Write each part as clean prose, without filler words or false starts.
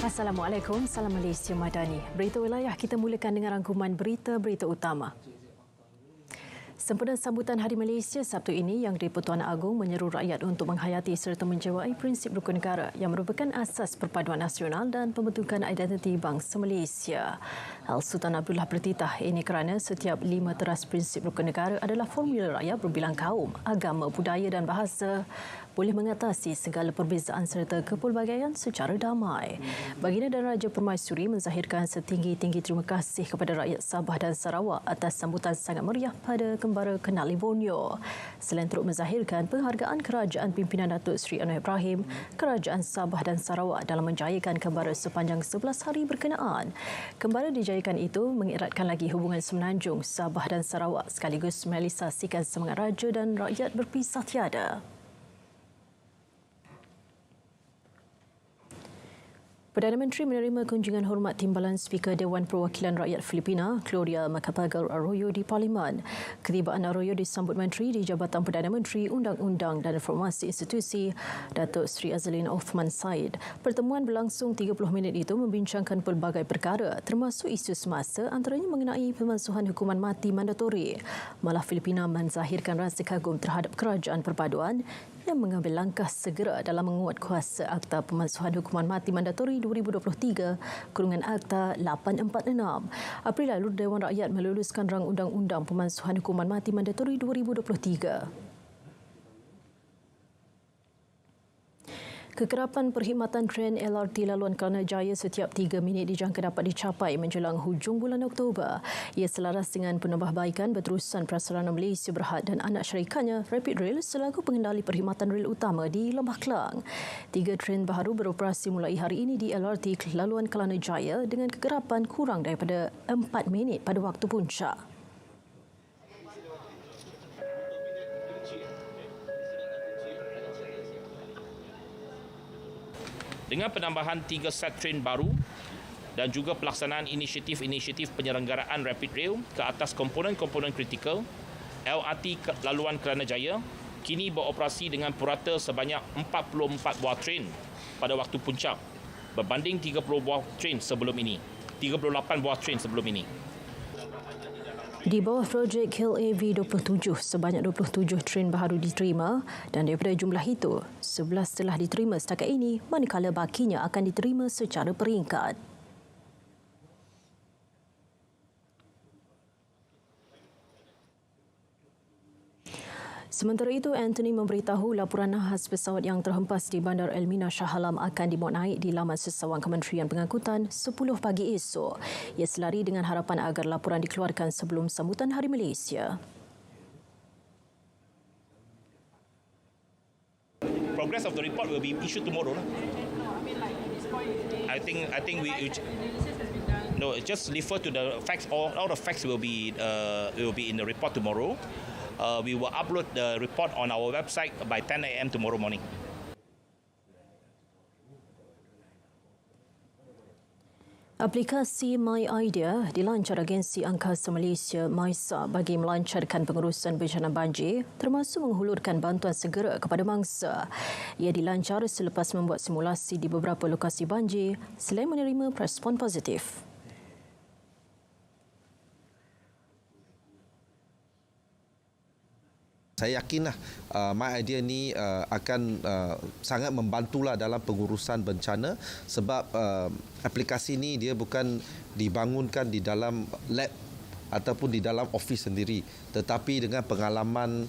Assalamualaikum, Salam Malaysia Madani. Berita wilayah kita mulakan dengan rangkuman berita-berita utama. Sempena sambutan Hari Malaysia Sabtu ini, Yang di-Pertuan Agong menyeru rakyat untuk menghayati serta menjiwai prinsip rukun negara yang merupakan asas perpaduan nasional dan pembentukan identiti bangsa Malaysia. Al-Sultan Abdullah bertitah ini kerana setiap 5 teras prinsip rukun negara adalah formula rakyat berbilang kaum, agama, budaya dan bahasa boleh mengatasi segala perbezaan serta kepelbagaian secara damai. Baginda dan Raja Permaisuri menzahirkan setinggi-tinggi terima kasih kepada rakyat Sabah dan Sarawak atas sambutan sangat meriah pada kembara Kenali Borneo. Selain turut menzahirkan penghargaan Kerajaan Pimpinan Datuk Seri Anwar Ibrahim, Kerajaan Sabah dan Sarawak dalam menjayakan kembara sepanjang 11 hari berkenaan. Kembara dijayakan itu mengeratkan lagi hubungan semenanjung Sabah dan Sarawak sekaligus merealisasikan semangat raja dan rakyat berpisah tiada. Perdana Menteri menerima kunjungan hormat Timbalan Speaker Dewan Perwakilan Rakyat Filipina, Gloria Macapagal Arroyo di Parlimen. Ketibaan Arroyo disambut Menteri di Jabatan Perdana Menteri Undang-Undang dan Informasi Institusi, Datuk Seri Azalin Othman Said. Pertemuan berlangsung 30 minit itu membincangkan pelbagai perkara, termasuk isu semasa antaranya mengenai pemansuhan hukuman mati mandatori. Malah Filipina menzahirkan rasa kagum terhadap kerajaan perpaduan yang mengambil langkah segera dalam menguat kuasa Akta Pemansuhan Hukuman Mati Mandatori 2023 kurungan Akta 846. April lalu Dewan Rakyat meluluskan rang Undang-Undang Pemansuhan Hukuman Mati Mandatori 2023. Kekerapan perkhidmatan tren LRT laluan Kelana Jaya setiap 3 minit dijangka dapat dicapai menjelang hujung bulan Oktober. Ia selaras dengan penambahbaikan berterusan Prasarana Malaysia Berhad dan anak syarikatnya Rapid Rail selaku pengendali perkhidmatan rel utama di Lembah Kelang. 3 tren baru beroperasi mulai hari ini di LRT laluan Kelana Jaya dengan kekerapan kurang daripada 4 minit pada waktu puncak. Dengan penambahan 3 set train baru dan juga pelaksanaan inisiatif-inisiatif penyelenggaraan Rapid Rail ke atas komponen-komponen kritikal, LRT laluan Kelana Jaya kini beroperasi dengan purata sebanyak 44 buah train pada waktu puncak berbanding 38 buah train sebelum ini. Di bawah projek HillAV 27, sebanyak 27 train baru diterima dan daripada jumlah itu, 11 telah diterima setakat ini manakala bakinya akan diterima secara peringkat. Sementara itu, Anthony memberitahu laporan khas pesawat yang terhempas di Bandar Elmina Shah Alam akan dimuat naik di laman sesawang Kementerian Pengangkutan 10 pagi esok. Ia selari dengan harapan agar laporan dikeluarkan sebelum sambutan Hari Malaysia. Progress of the report will be issued tomorrow. I think we no, just refer to the facts. All the facts will be in the report tomorrow. We will upload the report on our website by 10 a.m. tomorrow morning. Aplikasi My Idea dilancar agensi Angkasa Malaysia MISA bagi melancarkan pengurusan bencana banjir termasuk menghulurkan bantuan segera kepada mangsa. Ia dilancar selepas membuat simulasi di beberapa lokasi banjir selain menerima respon positif. Saya yakinlah My Idea ni akan sangat membantulah dalam pengurusan bencana sebab aplikasi ni dia bukan dibangunkan di dalam lab ataupun di dalam office sendiri, tetapi dengan pengalaman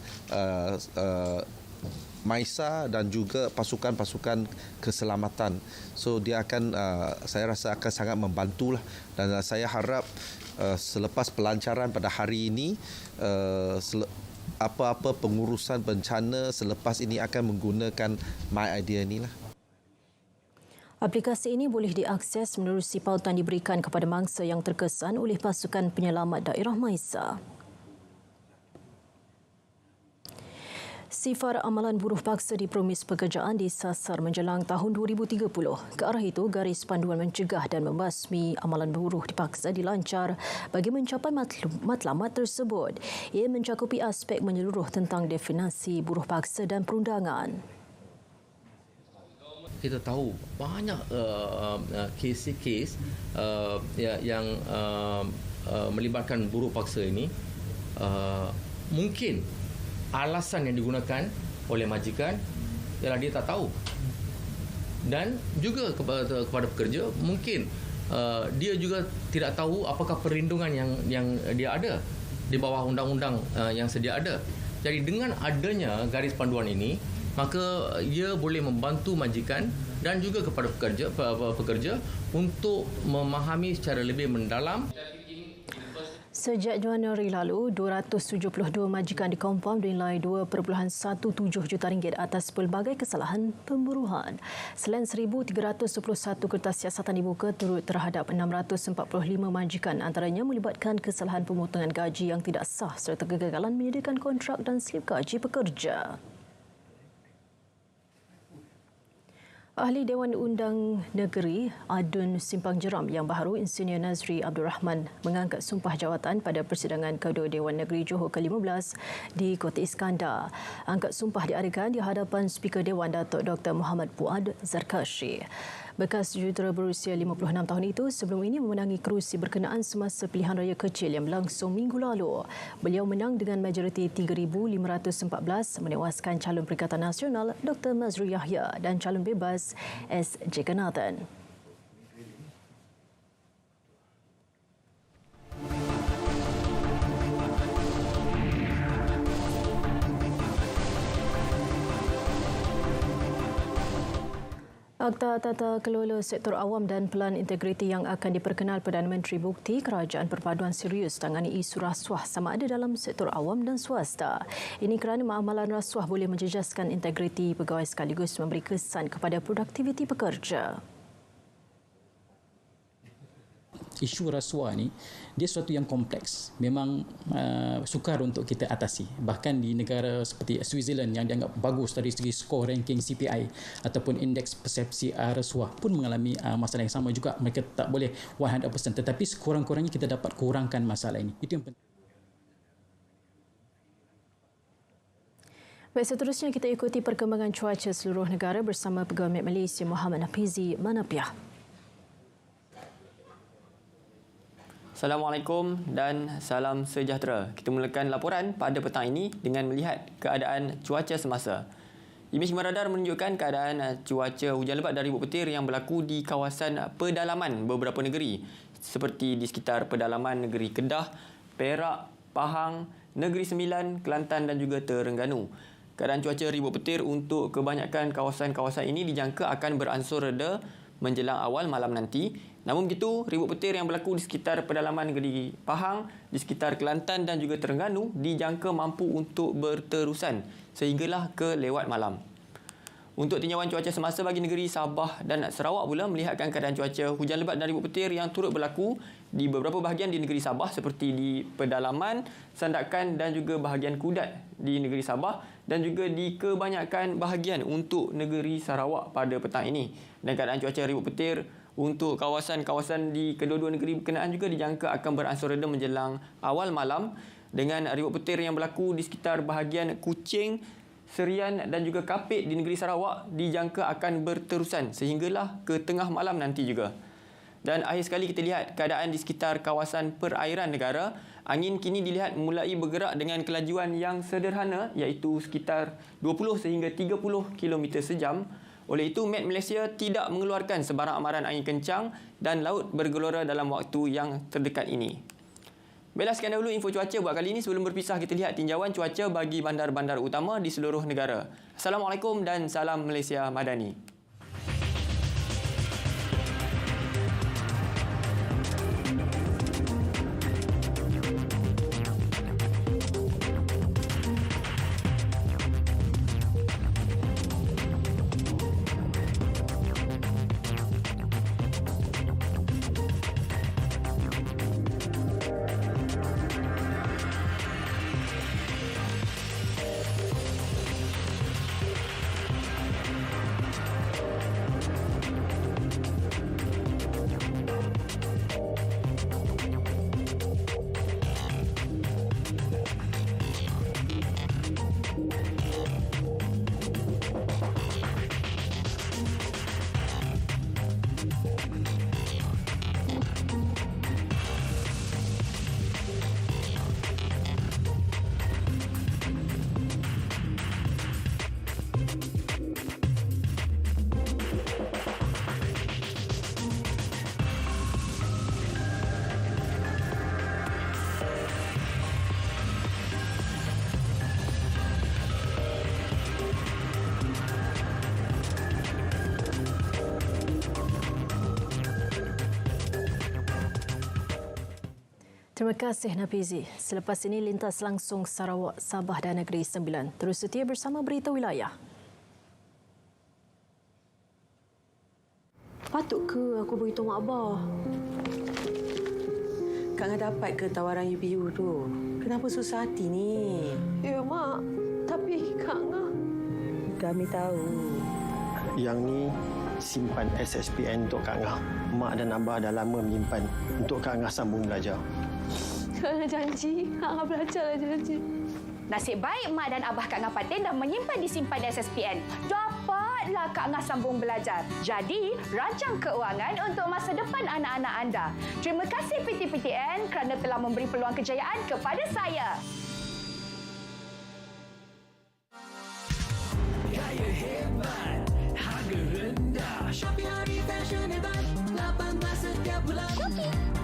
MISA dan juga pasukan-pasukan keselamatan. So dia akan saya rasa akan sangat membantulah dan saya harap selepas pelancaran pada hari ini apa-apa pengurusan bencana selepas ini akan menggunakan My Idea inilah. Aplikasi ini boleh diakses menerusi pautan diberikan kepada mangsa yang terkesan oleh pasukan penyelamat daerah MISA. Sifar amalan buruh paksa di Promis Pekerjaan disasar menjelang tahun 2030. Ke arah itu, garis panduan mencegah dan membasmi amalan buruh dipaksa dilancar bagi mencapai matlamat tersebut. Ia mencakupi aspek menyeluruh tentang definisi buruh paksa dan perundangan. kita tahu banyak kes-kes yang melibatkan buruh paksa ini, mungkin alasan yang digunakan oleh majikan ialah dia tak tahu, dan juga kepada pekerja mungkin dia juga tidak tahu apakah perlindungan yang dia ada di bawah undang-undang yang sedia ada. Jadi dengan adanya garis panduan ini, maka ia boleh membantu majikan dan juga kepada pekerja untuk memahami secara lebih mendalam. Sejak Januari lalu, 272 majikan dikompam dinilai 2.17 juta ringgit atas pelbagai kesalahan pemburuan. Selain 1,321 kertas siasatan dibuka turut terhadap 645 majikan, antaranya melibatkan kesalahan pemotongan gaji yang tidak sah serta kegagalan menyediakan kontrak dan slip gaji pekerja. Ahli Dewan Undang Negeri Adun Simpang Jeram yang baharu, Insinyur Nazri Abdul Rahman, mengangkat sumpah jawatan pada persidangan Kedua Dewan Negeri Johor ke-15 di Kota Iskandar. Angkat sumpah diadakan di hadapan Speaker Dewan Datuk Dr. Muhammad Fuad Zarkashi. Bekas jurutera berusia 56 tahun itu sebelum ini memenangi kerusi berkenaan semasa pilihan raya kecil yang berlangsung minggu lalu. Beliau menang dengan majoriti 3,514, menewaskan calon Perikatan Nasional Dr. Mazrul Yahya dan calon bebas S. Jagannathan. Akta Tata Kelola Sektor Awam dan Pelan Integriti yang akan diperkenal Perdana Menteri bukti kerajaan perpaduan serius tangani isu rasuah sama ada dalam sektor awam dan swasta. Ini kerana amalan rasuah boleh menjejaskan integriti pegawai sekaligus memberi kesan kepada produktiviti pekerja. Isu rasuah ni dia sesuatu yang kompleks, memang sukar untuk kita atasi. Bahkan di negara seperti Switzerland yang dianggap bagus dari segi skor ranking CPI ataupun indeks persepsi rasuah pun mengalami masalah yang sama juga. Mereka tak boleh 100%, tetapi sekurang-kurangnya kita dapat kurangkan masalah ini. Itu yang penting. Baik, seterusnya kita ikuti perkembangan cuaca seluruh negara bersama Pegawai Met Malaysia Muhammad Hafizi Manapiah. Assalamualaikum dan salam sejahtera. Kita mulakan laporan pada petang ini dengan melihat keadaan cuaca semasa. Imej radar menunjukkan keadaan cuaca hujan lebat dan ribut petir yang berlaku di kawasan pedalaman beberapa negeri seperti di sekitar pedalaman negeri Kedah, Perak, Pahang, Negeri Sembilan, Kelantan dan juga Terengganu. Keadaan cuaca ribut petir untuk kebanyakan kawasan-kawasan ini dijangka akan beransur reda menjelang awal malam nanti. Namun begitu, ribut petir yang berlaku di sekitar pedalaman negeri Pahang, di sekitar Kelantan dan juga Terengganu dijangka mampu untuk berterusan sehinggalah ke lewat malam. Untuk tinjauan cuaca semasa bagi negeri Sabah dan Sarawak pula melihatkan keadaan cuaca hujan lebat dan ribut petir yang turut berlaku di beberapa bahagian di negeri Sabah seperti di pedalaman, Sandakan dan juga bahagian Kudat di negeri Sabah dan juga di kebanyakan bahagian untuk negeri Sarawak pada petang ini. Dan keadaan cuaca ribut petir untuk kawasan-kawasan di kedua-dua negeri berkenaan juga dijangka akan beransur reda menjelang awal malam dengan ribut petir yang berlaku di sekitar bahagian Kuching, Serian dan juga Kapit di negeri Sarawak dijangka akan berterusan sehinggalah ke tengah malam nanti juga. Dan akhir sekali kita lihat keadaan di sekitar kawasan perairan negara. Angin kini dilihat mulai bergerak dengan kelajuan yang sederhana iaitu sekitar 20 sehingga 30 km sejam. Oleh itu, Met Malaysia tidak mengeluarkan sebarang amaran angin kencang dan laut bergelora dalam waktu yang terdekat ini. Baiklah, sekian dahulu info cuaca buat kali ini. Sebelum berpisah, kita lihat tinjauan cuaca bagi bandar-bandar utama di seluruh negara. Assalamualaikum dan salam Malaysia Madani. Terima kasih Nafizi. Selepas ini lintas langsung Sarawak, Sabah dan Negeri Sembilan. Terus setia bersama Berita Wilayah. Patut ke aku beritahu Mak Abah? Kak Ngah dapat ke tawaran UPU tu? Kenapa susah hati ni? Ya, Mak. Tapi Kak Ngah... Kami tahu. Yang ni simpan SSPN untuk Kak Ngah. Mak dan Abah dah lama menyimpan untuk Kak Ngah sambung belajar. Kak Ngah janji. Kak Ngah belajarlah janji. Nasib baik Mak dan Abah Kak Ngah Patin dah menyimpan di simpan SSPN. Dapatlah Kak Ngah sambung belajar. Jadi, rancang keuangan untuk masa depan anak-anak anda. Terima kasih PTPTN kerana telah memberi peluang kejayaan kepada saya. Gaya hebat, harga rendah. Shopee Hari Fashion Hebat, 18 setiap bulan.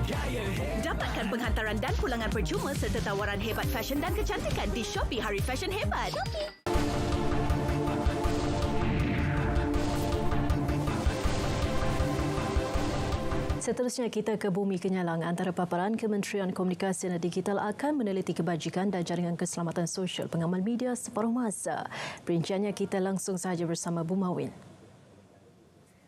Gaya hebat. Dapatkan penghantaran dan pulangan percuma serta tawaran hebat fashion dan kecantikan di Shopee Hari Fashion Hebat. Seterusnya kita ke Bumi Kenyalang. Antara paparan, Kementerian Komunikasi dan Digital akan meneliti kebajikan dan jaringan keselamatan sosial pengamal media separuh masa. Perinciannya kita langsung sahaja bersama Bu Mawin.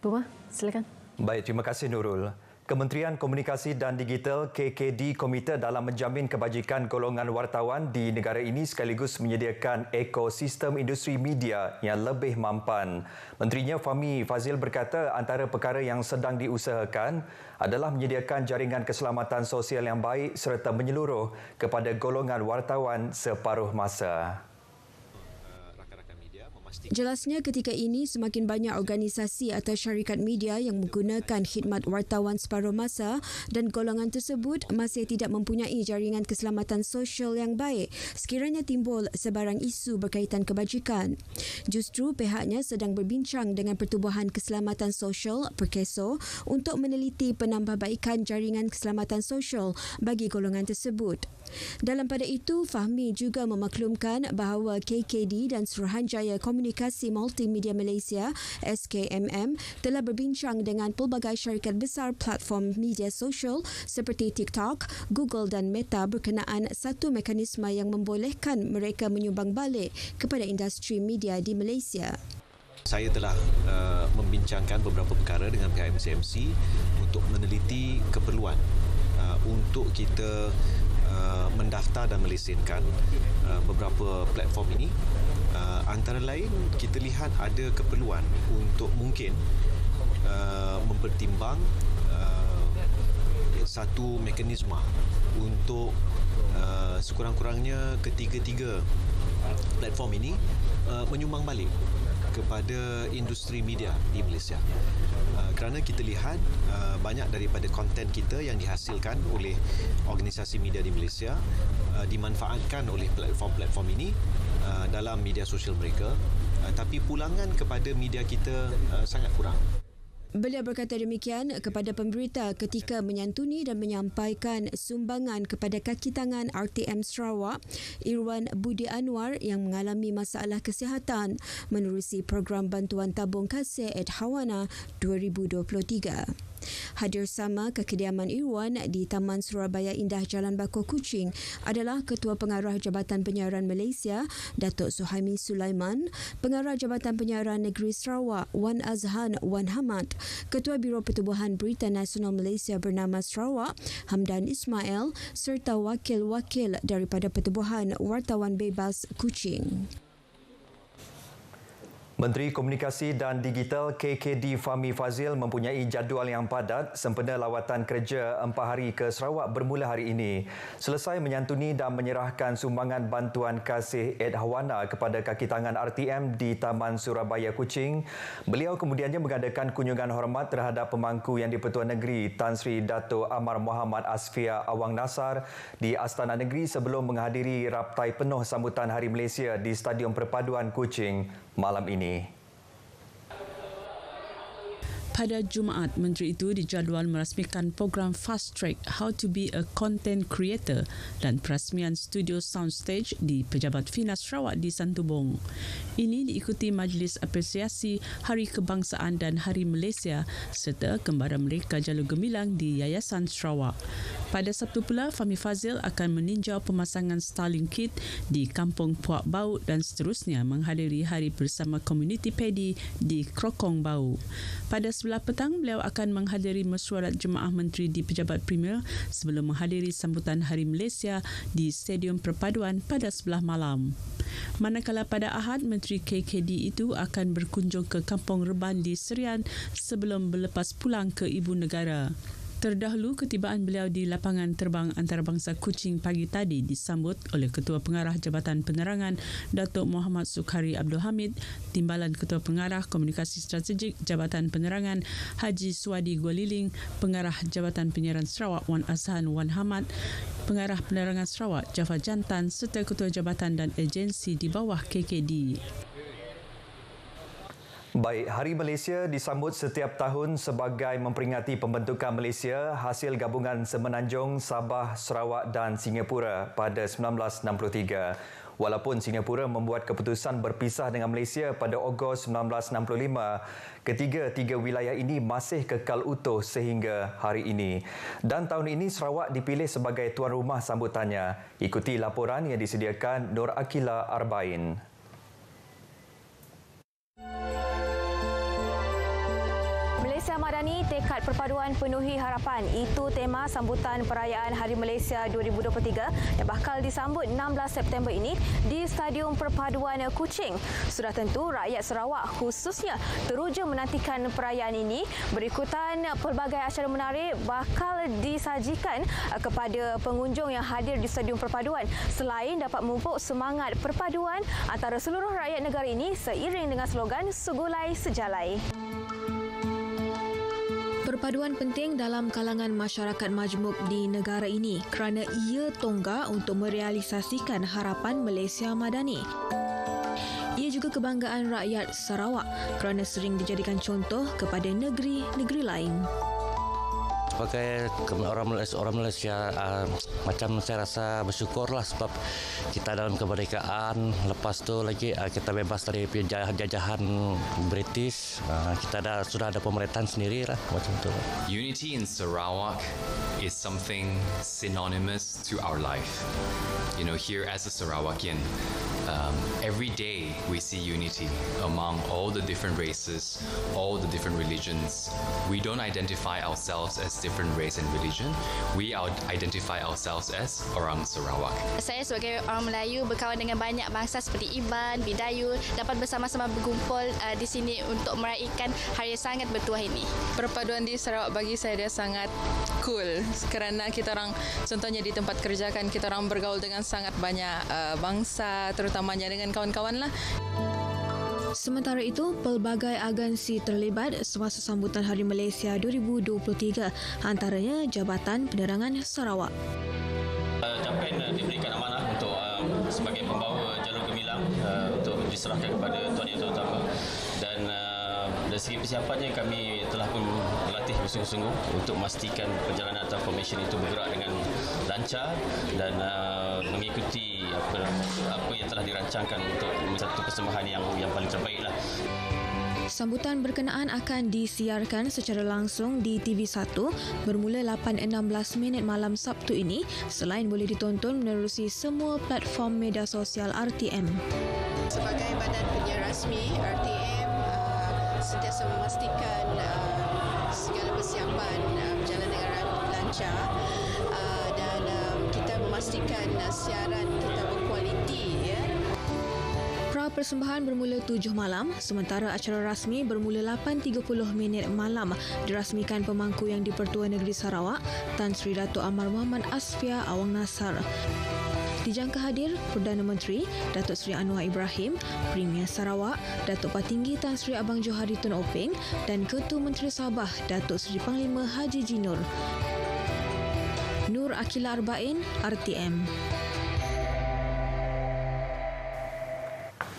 Buma, silakan. Baik, terima kasih Nurul. Kementerian Komunikasi dan Digital KKD komite dalam menjamin kebajikan golongan wartawan di negara ini sekaligus menyediakan ekosistem industri media yang lebih mampan. Menterinya Fahmi Fazil berkata antara perkara yang sedang diusahakan adalah menyediakan jaringan keselamatan sosial yang baik serta menyeluruh kepada golongan wartawan separuh masa. Jelasnya ketika ini semakin banyak organisasi atau syarikat media yang menggunakan khidmat wartawan separuh masa dan golongan tersebut masih tidak mempunyai jaringan keselamatan sosial yang baik sekiranya timbul sebarang isu berkaitan kebajikan. Justru pihaknya sedang berbincang dengan Pertubuhan Keselamatan Sosial (Perkeso) untuk meneliti penambahbaikan jaringan keselamatan sosial bagi golongan tersebut. Dalam pada itu, Fahmi juga memaklumkan bahawa KKD dan Suruhanjaya Komunikasi Multimedia Malaysia (SKMM) telah berbincang dengan pelbagai syarikat besar platform media sosial seperti TikTok, Google dan Meta berkenaan satu mekanisme yang membolehkan mereka menyumbang balik kepada industri media di Malaysia. Saya telah membincangkan beberapa perkara dengan pihak MCMC untuk meneliti keperluan untuk kita mendaftar dan melesenkan beberapa platform ini. Antara lain, kita lihat ada keperluan untuk mungkin mempertimbang satu mekanisme untuk sekurang-kurangnya ketiga-tiga platform ini menyumbang balik kepada industri media di Malaysia. Kerana kita lihat banyak daripada konten kita yang dihasilkan oleh organisasi media di Malaysia dimanfaatkan oleh platform-platform ini dalam media sosial mereka, tapi pulangan kepada media kita sangat kurang. Beliau berkata demikian kepada pemberita ketika menyantuni dan menyampaikan sumbangan kepada kaki tangan RTM Sarawak, Irwan Budi Anwar yang mengalami masalah kesihatan menerusi program bantuan tabung kasih Edhawana 2023. Hadir sama ke kediaman Irwan di Taman Surabaya Indah Jalan Bakor Kuching adalah Ketua Pengarah Jabatan Penyiaran Malaysia Datuk Suhaimi Sulaiman, Pengarah Jabatan Penyiaran Negeri Sarawak Wan Azhan Wan Hamad, Ketua Biro Pertubuhan Berita Nasional Malaysia bernama Sarawak Hamdan Ismail serta wakil-wakil daripada Pertubuhan Wartawan Bebas Kuching. Menteri Komunikasi dan Digital KKD Fahmi Fazil mempunyai jadual yang padat sempena lawatan kerja 4 hari ke Sarawak bermula hari ini. Selesai menyantuni dan menyerahkan sumbangan bantuan kasih Edhawana kepada kaki tangan RTM di Taman Surabaya Kuching, beliau kemudiannya mengadakan kunjungan hormat terhadap pemangku Yang di-Pertuan Negeri Tan Sri Dato' Amar Muhammad Asfia Awang Nasar di Astana Negeri sebelum menghadiri raptai penuh sambutan Hari Malaysia di Stadium Perpaduan Kuching malam ini. Pada Jumaat, Menteri itu dijadual merasmikan program Fast Track How to be a Content Creator dan perasmian studio Soundstage di Pejabat Finas Sarawak di Santubong. Ini diikuti Majlis Apresiasi Hari Kebangsaan dan Hari Malaysia serta kembara mereka Jalur Gemilang di Yayasan Sarawak. Pada Sabtu pula, Fahmi Fazil akan meninjau pemasangan Starlink Kit di Kampung Puak Bau dan seterusnya menghadiri Hari Bersama Komuniti Pedi di Krokong Bau. Pada sebelah petang, beliau akan menghadiri mesyuarat Jemaah Menteri di Pejabat Premier sebelum menghadiri sambutan Hari Malaysia di Stadium Perpaduan pada sebelah malam. Manakala pada Ahad, Menteri KKD itu akan berkunjung ke Kampung Reban di Serian sebelum berlepas pulang ke Ibu Negara. Terdahulu, ketibaan beliau di lapangan terbang antarabangsa Kuching pagi tadi disambut oleh Ketua Pengarah Jabatan Penerangan Datuk Muhammad Sukhari Abdul Hamid, Timbalan Ketua Pengarah Komunikasi Strategik Jabatan Penerangan Haji Suwadi Gualiling, Pengarah Jabatan Penyiaran Sarawak Wan Azhan Wan Hamad, Pengarah Penerangan Sarawak Jafar Jantan serta Ketua Jabatan dan Agensi di bawah KKD. Baik, Hari Malaysia disambut setiap tahun sebagai memperingati pembentukan Malaysia hasil gabungan Semenanjung, Sabah, Sarawak dan Singapura pada 1963. Walaupun Singapura membuat keputusan berpisah dengan Malaysia pada Ogos 1965, ketiga wilayah ini masih kekal utuh sehingga hari ini. Dan tahun ini Sarawak dipilih sebagai tuan rumah sambutannya. Ikuti laporan yang disediakan Nur Akila Arbain. Malaysia Madani, tekad perpaduan penuhi harapan. Itu tema sambutan perayaan Hari Malaysia 2023 yang bakal disambut 16 September ini di Stadium Perpaduan Kuching. Sudah tentu rakyat Sarawak khususnya teruja menantikan perayaan ini. Berikutan pelbagai acara menarik bakal disajikan kepada pengunjung yang hadir di Stadium Perpaduan selain dapat memupuk semangat perpaduan antara seluruh rakyat negara ini seiring dengan slogan Segulai Sejalai. Perpaduan penting dalam kalangan masyarakat majmuk di negara ini kerana ia tonggak untuk merealisasikan harapan Malaysia Madani. Ia juga kebanggaan rakyat Sarawak kerana sering dijadikan contoh kepada negeri-negeri lain. Sebagai orang Malaysia, macam saya rasa bersyukurlah sebab kita dalam kemerdekaan. Lepas tu lagi kita bebas dari jajahan British. Kita sudah ada pemerintahan sendiri lah macam tu. Unity in Sarawak is something synonymous to our life. You know, here as a Sarawakian, every day we see unity among all the different races, all the different religions. We don't identify ourselves as different race and religion. We identify ourselves as orang Sarawak. Saya sebagai orang Melayu berkawan dengan banyak bangsa seperti Iban, Bidayu, dapat bersama-sama berkumpul di sini untuk meraihkan hari yang sangat bertuah ini. Perpaduan di Sarawak bagi saya dia sangat cool kerana kita orang, contohnya di tempat kerja kan, kita orang bergaul dengan sangat banyak bangsa, terutamanya dengan kawan-kawan lah. Sementara itu, pelbagai agensi terlibat semasa sambutan Hari Malaysia 2023, antaranya Jabatan Penerangan Sarawak. Jampen diberikan amanah untuk sebagai pembawa jalur gemilang untuk diserahkan kepada Tuan Yang Terutama, dan dari segi persiapannya kami telah pun berlatih bersungguh-sungguh untuk memastikan perjalanan atau formation itu bergerak dengan lancar dan mengikuti apa yang telah dirancangkan untuk satu persembahan yang paling terbaiklah. Sambutan berkenaan akan disiarkan secara langsung di TV1 bermula 8.16 malam Sabtu ini, selain boleh ditonton menerusi semua platform media sosial RTM. Sebagai badan penyiar rasmi, RTM sentiasa memastikan segala persiapan berjalan dengan lancar dan kita memastikan siaran kita berkualiti, ya. Persembahan bermula 7 malam, sementara acara rasmi bermula 8.30 malam dirasmikan pemangku yang di-Pertua Negeri Sarawak, Tan Sri Dato' Amar Muhammad Asfia Awang Nasar. Dijangka hadir Perdana Menteri Datuk Seri Anwar Ibrahim, Premier Sarawak Datuk Patinggi Tan Sri Abang Johari Tun Openg dan Ketua Menteri Sabah Datuk Seri Panglima Haji Jinur. Nur Akila Arbain, RTM.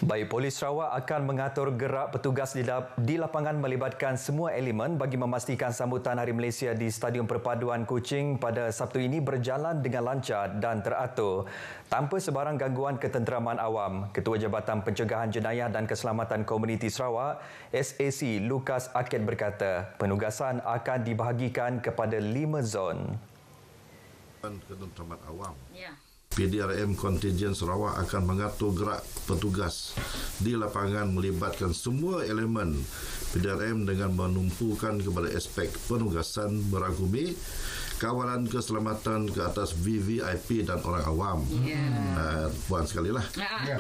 Baik, Polis Sarawak akan mengatur gerak petugas di lapangan melibatkan semua elemen bagi memastikan sambutan Hari Malaysia di Stadium Perpaduan Kuching pada Sabtu ini berjalan dengan lancar dan teratur tanpa sebarang gangguan ketenteraman awam. Ketua Jabatan Pencegahan Jenayah dan Keselamatan Komuniti Sarawak, SAC Lukas Akid berkata, penugasan akan dibahagikan kepada 5 zon. Ketenteraman awam. PDRM Kontingen Sarawak akan mengatur gerak petugas di lapangan melibatkan semua elemen PDRM dengan menumpukan kepada aspek penugasan merangkumi kawalan keselamatan ke atas VVIP dan orang awam. Puan sekali lah.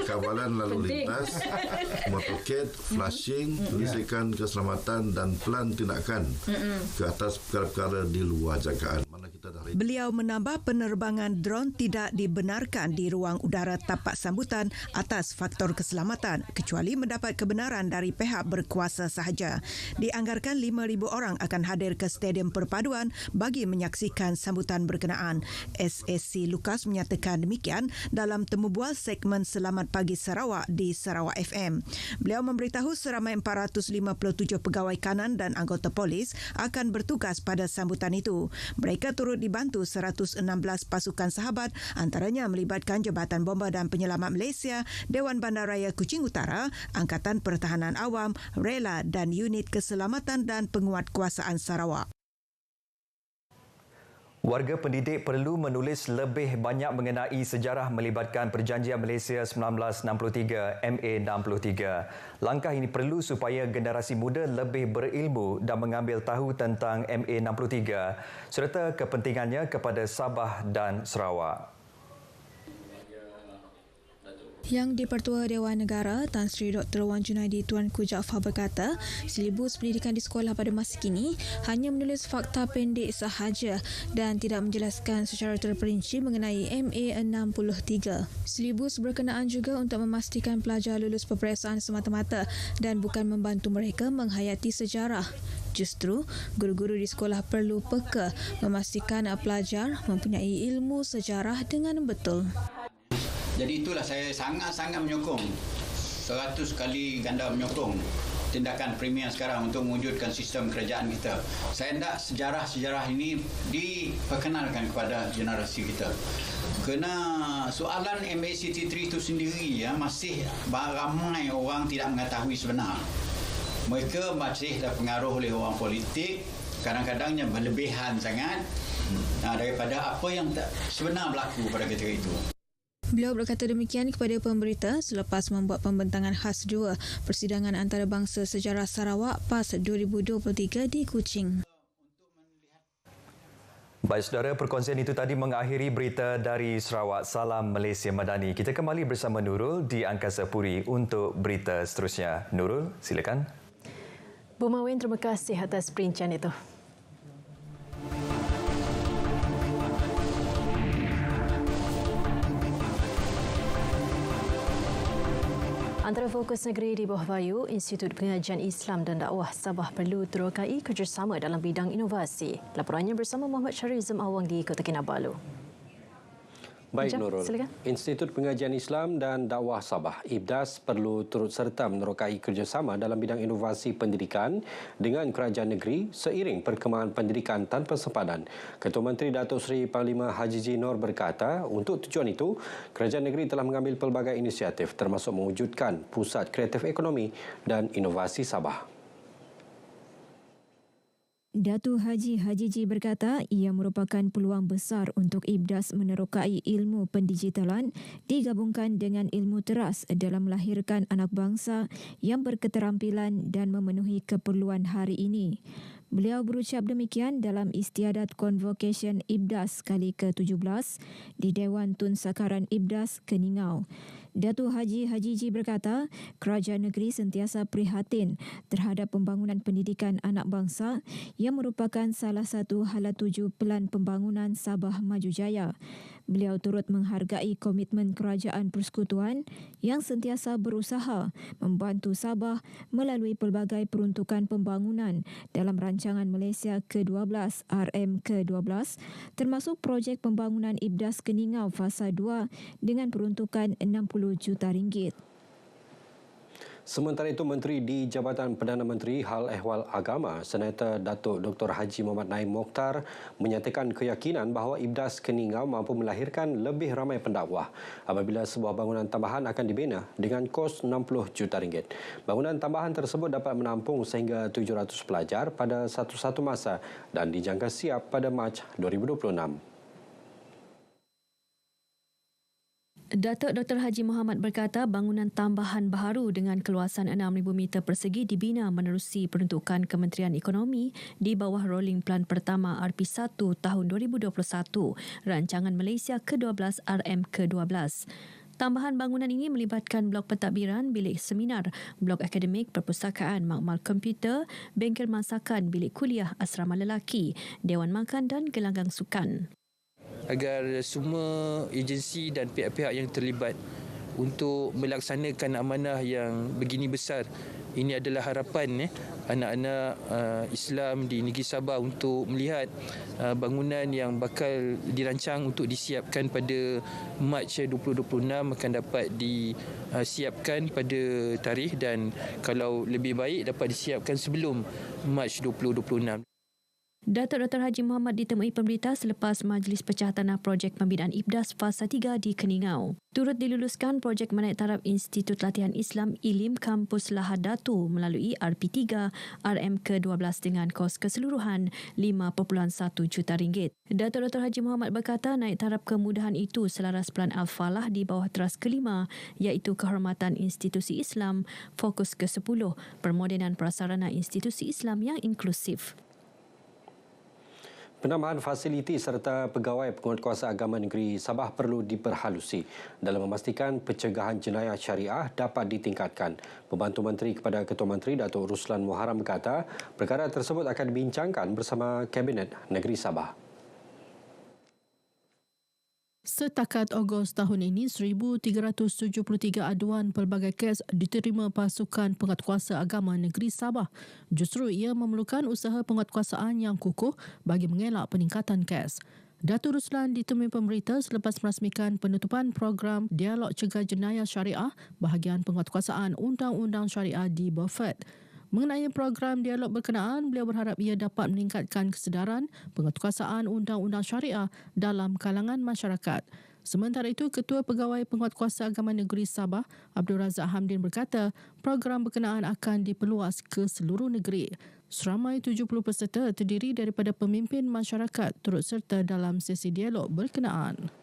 Kawalan lalu lintas, motorcade, flashing, lisikan keselamatan dan plan tindakan ke atas perkara-perkara di luar jangkaan. Beliau menambah penerbangan drone tidak dibenarkan di ruang udara tapak sambutan atas faktor keselamatan kecuali mendapat kebenaran dari pihak berkuasa sahaja. Dianggarkan 5,000 orang akan hadir ke Stadium Perpaduan bagi menyaksikan sambutan berkenaan. SAC Lukas menyatakan demikian dalam temubual segmen Selamat Pagi Sarawak di Sarawak FM. Beliau memberitahu seramai 457 pegawai kanan dan anggota polis akan bertugas pada sambutan itu. Mereka turut dibantu 116 pasukan sahabat, antaranya melibatkan Jabatan Bomba dan Penyelamat Malaysia, Dewan Bandaraya Kuching Utara, Angkatan Pertahanan Awam, Rela dan Unit Keselamatan dan Penguatkuasaan Sarawak. Warga pendidik perlu menulis lebih banyak mengenai sejarah melibatkan Perjanjian Malaysia 1963 MA63. Langkah ini perlu supaya generasi muda lebih berilmu dan mengambil tahu tentang MA63 serta kepentingannya kepada Sabah dan Sarawak. Yang di-Pertua Dewan Negara, Tan Sri Dr. Wan Junaidi Tuanku Jaafar berkata, silibus pendidikan di sekolah pada masa kini hanya menulis fakta pendek sahaja dan tidak menjelaskan secara terperinci mengenai MA63. Silibus berkenaan juga untuk memastikan pelajar lulus peperiksaan semata-mata dan bukan membantu mereka menghayati sejarah. Justru, guru-guru di sekolah perlu peka memastikan pelajar mempunyai ilmu sejarah dengan betul. Jadi itulah saya sangat-sangat menyokong, 100 kali ganda menyokong tindakan Premier sekarang untuk mewujudkan sistem kerajaan kita. Saya hendak sejarah-sejarah ini diperkenalkan kepada generasi kita. Kerana soalan MA63 itu sendiri masih ramai orang tidak mengetahui sebenar. Mereka masih terpengaruh oleh orang politik, kadang-kadangnya berlebihan sangat daripada apa yang sebenar berlaku pada ketika itu. Beliau berkata demikian kepada pemberita selepas membuat pembentangan khas 2 Persidangan Antarabangsa Sejarah Sarawak PAS 2023 di Kuching. Baik saudara, perkongsian itu tadi mengakhiri berita dari Sarawak. Salam Malaysia Madani. Kita kembali bersama Nurul di Angkasa Puri untuk berita seterusnya. Nurul, silakan. Bu Mawin, terima kasih atas perincian itu. Antara fokus negeri di bawah Vayu, Institut Pengajian Islam dan Dakwah Sabah perlu terokai kerjasama dalam bidang inovasi. Laporannya bersama Muhammad Syarizm Awang di Kota Kinabalu. Baik Nurul, Institut Pengajian Islam dan Dakwah Sabah IBDAS perlu turut serta menerokai kerjasama dalam bidang inovasi pendidikan dengan kerajaan negeri seiring perkembangan pendidikan tanpa sempadan. Ketua Menteri Datuk Seri Panglima Haji Haji Noor berkata, untuk tujuan itu, kerajaan negeri telah mengambil pelbagai inisiatif termasuk mewujudkan Pusat Kreatif Ekonomi dan Inovasi Sabah. Datuk Haji Haji berkata ia merupakan peluang besar untuk IBDAS menerokai ilmu pendigitalan digabungkan dengan ilmu teras dalam melahirkan anak bangsa yang berketerampilan dan memenuhi keperluan hari ini. Beliau berucap demikian dalam istiadat Convocation IBDAS kali ke-17 di Dewan Tun Sakaran IBDAS Keningau. Datuk Haji Haji berkata, kerajaan negeri sentiasa prihatin terhadap pembangunan pendidikan anak bangsa yang merupakan salah satu hala tuju Pelan Pembangunan Sabah Maju Jaya. Beliau turut menghargai komitmen Kerajaan Persekutuan yang sentiasa berusaha membantu Sabah melalui pelbagai peruntukan pembangunan dalam rancangan Malaysia ke-12 RM ke-12 termasuk projek pembangunan IBDAS Keningau Fasa 2 dengan peruntukan RM60 juta. Sementara itu, Menteri di Jabatan Perdana Menteri Hal Ehwal Agama, Senator Datuk Dr. Haji Muhammad Naim Mokhtar menyatakan keyakinan bahawa IBDAS Keningau mampu melahirkan lebih ramai pendakwah apabila sebuah bangunan tambahan akan dibina dengan kos RM60 juta. Bangunan tambahan tersebut dapat menampung sehingga 700 pelajar pada satu-satu masa dan dijangka siap pada Mac 2026. Datuk Dr. Haji Muhammad berkata bangunan tambahan baharu dengan keluasan 6,000 meter persegi dibina menerusi peruntukan Kementerian Ekonomi di bawah Rolling Plan Pertama RP1 tahun 2021, Rancangan Malaysia ke-12 RM ke-12. Tambahan bangunan ini melibatkan blok pentadbiran, bilik seminar, blok akademik, perpustakaan, makmal komputer, bengkel masakan, bilik kuliah, asrama lelaki, dewan makan dan gelanggang sukan. Agar semua agensi dan pihak-pihak yang terlibat untuk melaksanakan amanah yang begini besar. Ini adalah harapan anak-anak Islam di negeri Sabah untuk melihat bangunan yang bakal dirancang untuk disiapkan pada Mac 2026 akan dapat disiapkan pada tarikh dan kalau lebih baik dapat disiapkan sebelum Mac 2026. Datuk Dr. Haji Muhammad ditemui pemberita selepas Majlis Pecah Tanah Projek Pembinaan IBDAS Fasa 3 di Keningau. Turut diluluskan projek menaik taraf Institut Latihan Islam Ilim Kampus Lahad Datu melalui RP3 RM ke-12 dengan kos keseluruhan RM5.1 juta. Datuk Dr. Haji Muhammad berkata naik taraf kemudahan itu selaras Pelan Al-Falah di bawah teras kelima iaitu kehormatan institusi Islam, fokus ke-10, permodenan prasarana institusi Islam yang inklusif. Penambahan fasiliti serta pegawai penguatkuasa agama negeri Sabah perlu diperhalusi dalam memastikan pencegahan jenayah syariah dapat ditingkatkan. Pembantu Menteri kepada Ketua Menteri Datuk Ruslan Muharram berkata, perkara tersebut akan dibincangkan bersama Kabinet Negeri Sabah. Setakat Ogos tahun ini, 1,373 aduan pelbagai kes diterima pasukan penguatkuasa agama negeri Sabah. Justru ia memerlukan usaha penguatkuasaan yang kukuh bagi mengelak peningkatan kes. Datuk Ruslan ditemui pemberita selepas merasmikan penutupan program Dialog Cegah Jenayah Syariah bahagian penguatkuasaan Undang-Undang Syariah di Beaufort. Mengenai program dialog berkenaan, beliau berharap ia dapat meningkatkan kesedaran penguatkuasaan undang-undang syariah dalam kalangan masyarakat. Sementara itu, Ketua Pegawai Penguatkuasa Agama Negeri Sabah, Abdul Razak Hamdin berkata, program berkenaan akan diperluas ke seluruh negeri. Seramai 70 peserta terdiri daripada pemimpin masyarakat turut serta dalam sesi dialog berkenaan.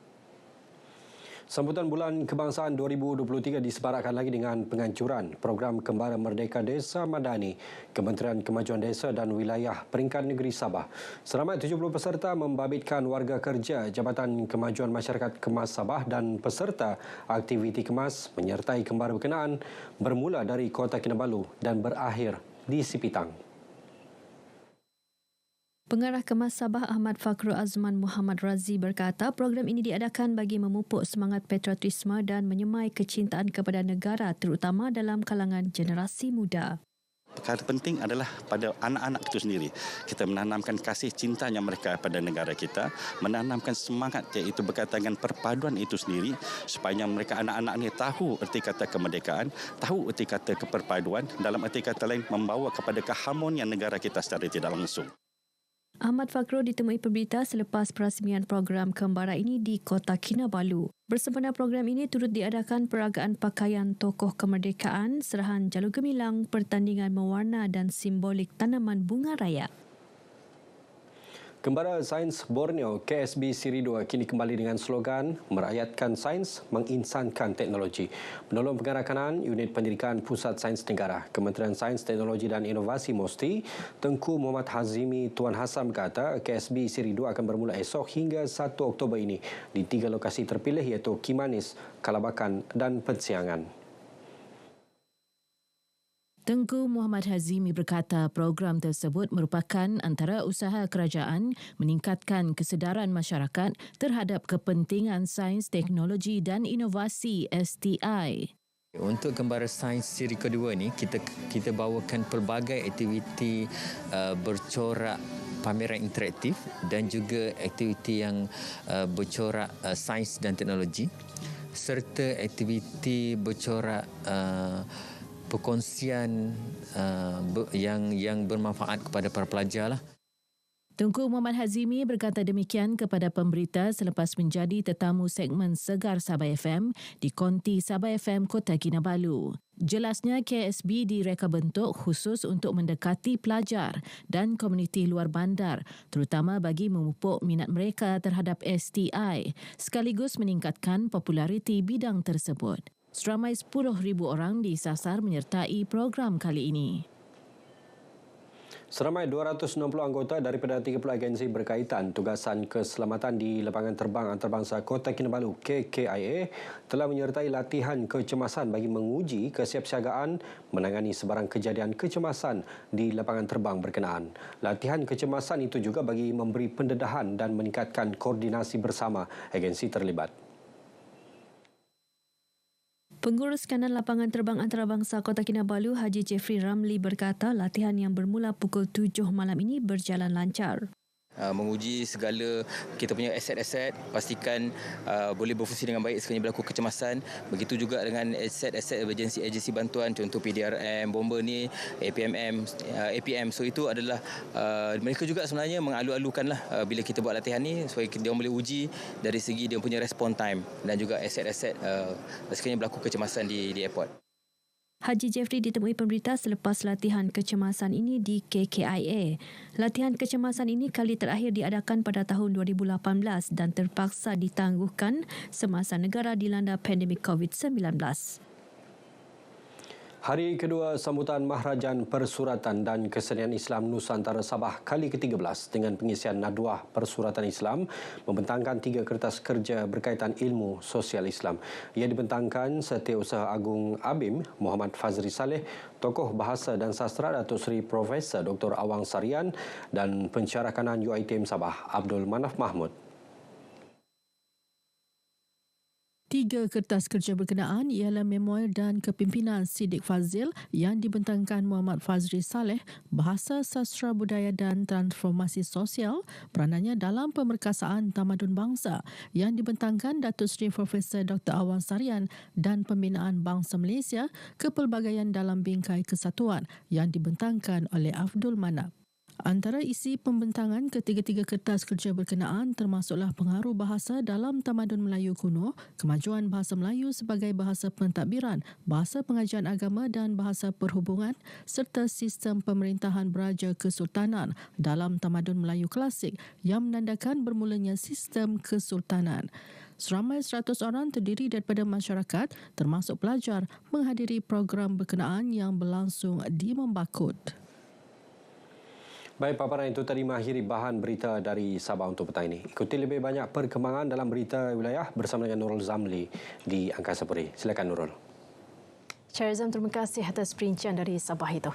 Sambutan Bulan Kebangsaan 2023 disebarakkan lagi dengan pengancuran program Kembara Merdeka Desa Madani Kementerian Kemajuan Desa dan Wilayah Peringkat Negeri Sabah. Seramai 70 peserta membabitkan warga kerja Jabatan Kemajuan Masyarakat Kemas Sabah dan peserta aktiviti kemas menyertai kembara berkenaan bermula dari Kota Kinabalu dan berakhir di Sipitang. Pengarah Kemas Sabah Ahmad Fakhrul Azman Muhammad Razi berkata program ini diadakan bagi memupuk semangat patriotisme dan menyemai kecintaan kepada negara terutama dalam kalangan generasi muda. Perkara penting adalah pada anak-anak itu sendiri. Kita menanamkan kasih cintanya mereka pada negara kita, menanamkan semangat iaitu berkaitan dengan perpaduan itu sendiri supaya mereka anak-anak ini tahu erti kata kemerdekaan, tahu erti kata keperpaduan, dalam erti kata lain membawa kepada keharmonian negara kita secara tidak langsung. Ahmad Fakhrul ditemui pemberita selepas perasmian program kembara ini di Kota Kinabalu. Bersempena program ini turut diadakan peragaan pakaian tokoh kemerdekaan, serahan jalur gemilang, pertandingan mewarna dan simbolik tanaman bunga raya. Kembara Sains Borneo KSB Siri 2 kini kembali dengan slogan merakyatkan sains, menginsankan teknologi. Penolong pengarah kanan Unit Pendidikan Pusat Sains Negara, Kementerian Sains, Teknologi dan Inovasi MOSTI, Tengku Muhammad Hazimi Tuan Hassan berkata KSB Siri 2 akan bermula esok hingga 1 Oktober ini di 3 lokasi terpilih iaitu Kimanis, Kalabakan dan Pensiangan. Tengku Muhammad Hazimi berkata program tersebut merupakan antara usaha kerajaan meningkatkan kesedaran masyarakat terhadap kepentingan sains, teknologi dan inovasi STI. Untuk Kembara Sains Siri kedua ni, kita bawakan pelbagai aktiviti bercorak pameran interaktif dan juga aktiviti yang bercorak sains dan teknologi serta aktiviti bercorak perkongsian yang bermanfaat kepada para pelajar lah. Tunku Muhammad Hazimi berkata demikian kepada pemberita selepas menjadi tetamu segmen Segar Sabah FM di Konti Sabah FM Kota Kinabalu. Jelasnya KSB direka bentuk khusus untuk mendekati pelajar dan komuniti luar bandar, terutama bagi memupuk minat mereka terhadap STI, sekaligus meningkatkan populariti bidang tersebut. Seramai 10,000 orang disasar menyertai program kali ini. Seramai 260 anggota daripada 30 agensi berkaitan tugasan keselamatan di Lapangan Terbang Antarabangsa Kota Kinabalu KKIA telah menyertai latihan kecemasan bagi menguji kesiapsiagaan menangani sebarang kejadian kecemasan di lapangan terbang berkenaan. Latihan kecemasan itu juga bagi memberi pendedahan dan meningkatkan koordinasi bersama agensi terlibat. Pengurus Kanan Lapangan Terbang Antarabangsa Kota Kinabalu Haji Jeffrey Ramli berkata latihan yang bermula pukul 7 malam ini berjalan lancar. Menguji segala kita punya aset-aset, pastikan boleh berfungsi dengan baik sekiranya berlaku kecemasan. Begitu juga dengan aset-aset agensi bantuan, contoh PDRM, bomber ni, APM. So itu adalah mereka juga sebenarnya mengalu-alukanlah bila kita buat latihan ni supaya dia boleh uji dari segi dia punya respon time dan juga aset-aset sekiranya berlaku kecemasan di airport. Haji Jeffrey ditemui pemberita selepas latihan kecemasan ini di KKIA. Latihan kecemasan ini kali terakhir diadakan pada tahun 2018 dan terpaksa ditangguhkan semasa negara dilanda pandemik COVID-19. Hari kedua sambutan Mahrajan Persuratan dan Kesenian Islam Nusantara Sabah kali ke-13 dengan pengisian Nadwah Persuratan Islam membentangkan 3 kertas kerja berkaitan ilmu sosial Islam. Ia dibentangkan Setiausaha Agung ABIM Muhammad Fazri Saleh, tokoh bahasa dan sastra Datuk Seri Profesor Dr. Awang Sarian dan pensyarah kanan UiTM Sabah Abdul Manaf Mahmud. 3 kertas kerja berkenaan ialah memoir dan kepimpinan Siddiq Fazil yang dibentangkan Muhammad Fazri Saleh, bahasa sastra budaya dan transformasi sosial, peranannya dalam pemerkasaan tamadun bangsa yang dibentangkan Datuk Seri Profesor Dr. Awang Sarian dan pembinaan bangsa Malaysia, kepelbagaian dalam bingkai kesatuan yang dibentangkan oleh Abdul Manaf. Antara isi pembentangan ketiga-tiga kertas kerja berkenaan termasuklah pengaruh bahasa dalam tamadun Melayu kuno, kemajuan bahasa Melayu sebagai bahasa pentadbiran, bahasa pengajian agama dan bahasa perhubungan serta sistem pemerintahan beraja kesultanan dalam tamadun Melayu klasik yang menandakan bermulanya sistem kesultanan. Seramai 100 orang terdiri daripada masyarakat termasuk pelajar menghadiri program berkenaan yang berlangsung di Membakut. Baik, paparan itu tadi mengakhiri bahan berita dari Sabah untuk petang ini. Ikuti lebih banyak perkembangan dalam berita wilayah bersama dengan Nurul Zamli di Angkasa Puri. Silakan Nurul. Syarizam, terima kasih atas perincian dari Sabah itu.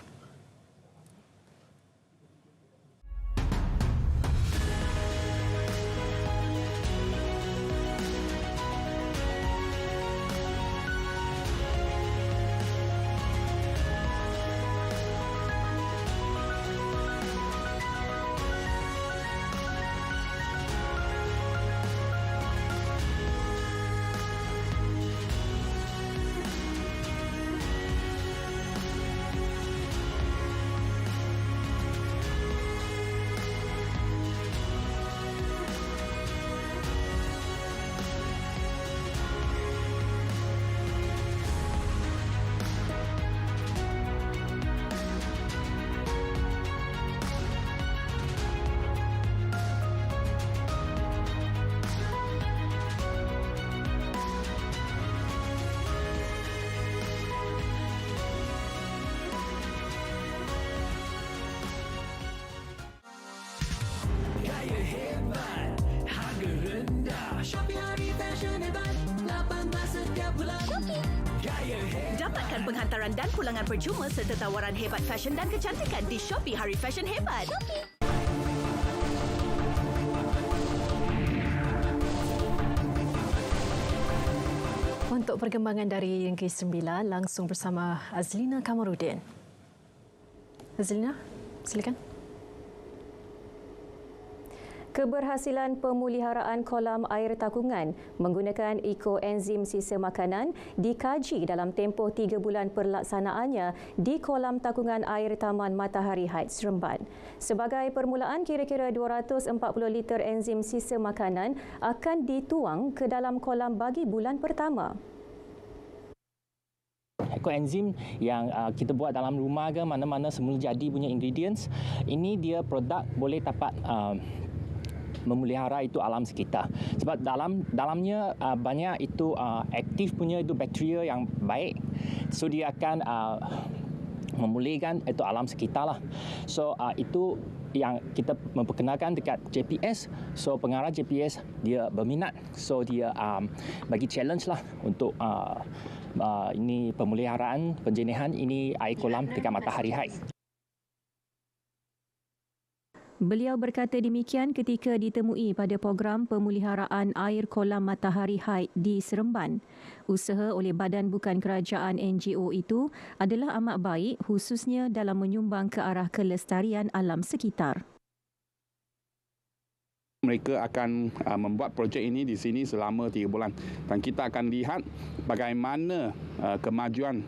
Dapatkan penghantaran dan pulangan percuma serta tawaran hebat fashion dan kecantikan di Shopee Hari Fashion Hebat. Untuk perkembangan dari Negeri Sembilan, langsung bersama Azlina Kamarudin. Azlina, silakan. Keberhasilan pemeliharaan kolam air takungan menggunakan ekoenzim sisa makanan dikaji dalam tempoh 3 bulan perlaksanaannya di kolam takungan air Taman Matahari Heights, Seremban. Sebagai permulaan, kira-kira 240 liter enzim sisa makanan akan dituang ke dalam kolam bagi bulan pertama. Ekoenzim yang kita buat dalam rumah ke mana-mana semula jadi punya ingredients, ini dia produk boleh dapat memelihara itu alam sekitar. Sebab dalamnya banyak itu aktif punya itu bakteria yang baik. So dia akan memulihkan itu alam sekitar lah. So itu yang kita memperkenalkan dekat JPS. So pengarah JPS dia berminat. So dia bagi challenge lah untuk ini pemeliharaan penjenihan ini air kolam dekat Matahari Heights. Beliau berkata demikian ketika ditemui pada program pemeliharaan air kolam Matahari Heights di Seremban. Usaha oleh Badan Bukan Kerajaan NGO itu adalah amat baik, khususnya dalam menyumbang ke arah kelestarian alam sekitar. Mereka akan membuat projek ini di sini selama 3 bulan dan kita akan lihat bagaimana kemajuan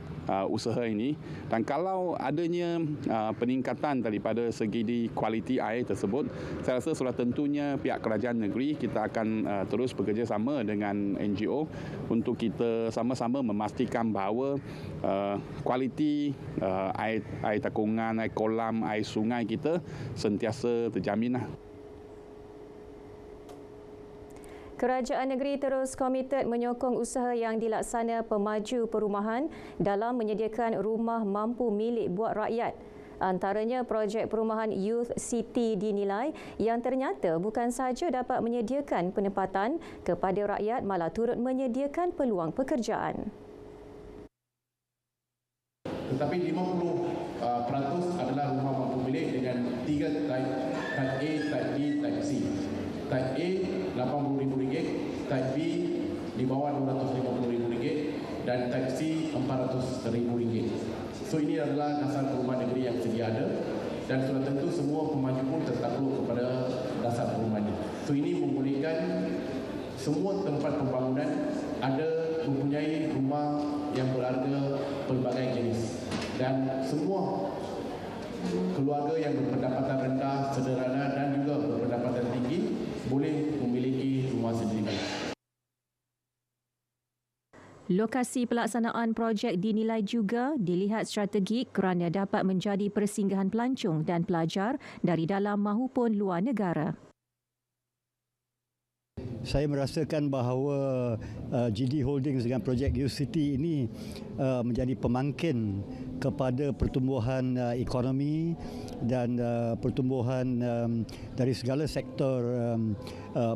usaha ini, dan kalau adanya peningkatan daripada segi kualiti air tersebut, saya rasa sudah tentunya pihak kerajaan negeri kita akan terus bekerjasama dengan NGO untuk kita sama-sama memastikan bahawa kualiti air takungan, air kolam, air sungai kita sentiasa terjamin. Kerajaan negeri terus komited menyokong usaha yang dilaksana pemaju perumahan dalam menyediakan rumah mampu milik buat rakyat. Antaranya projek perumahan Youth City dinilai yang ternyata bukan sahaja dapat menyediakan penempatan kepada rakyat, malah turut menyediakan peluang pekerjaan. Tetapi 50% adalah rumah mampu milik dengan 3 type A, type B, type C. Type A RM80,000, type B di bawah RM250,000 dan type C RM400,000. So ini adalah dasar perumahan negeri yang sedia ada dan sudah tentu semua pemaju pun tertakluk kepada dasar perumahan ini. So ini membolehkan semua tempat pembangunan ada mempunyai rumah yang berharga pelbagai jenis dan semua keluarga yang berpendapatan rendah, sederhana dan juga berpendapatan tinggi boleh memiliki rumah sendiri. Lokasi pelaksanaan projek dinilai juga dilihat strategik kerana dapat menjadi persinggahan pelancong dan pelajar dari dalam mahupun luar negara. Saya merasakan bahawa GD Holdings dengan projek Youth City ini menjadi pemangkin kepada pertumbuhan ekonomi dan pertumbuhan dari segala sektor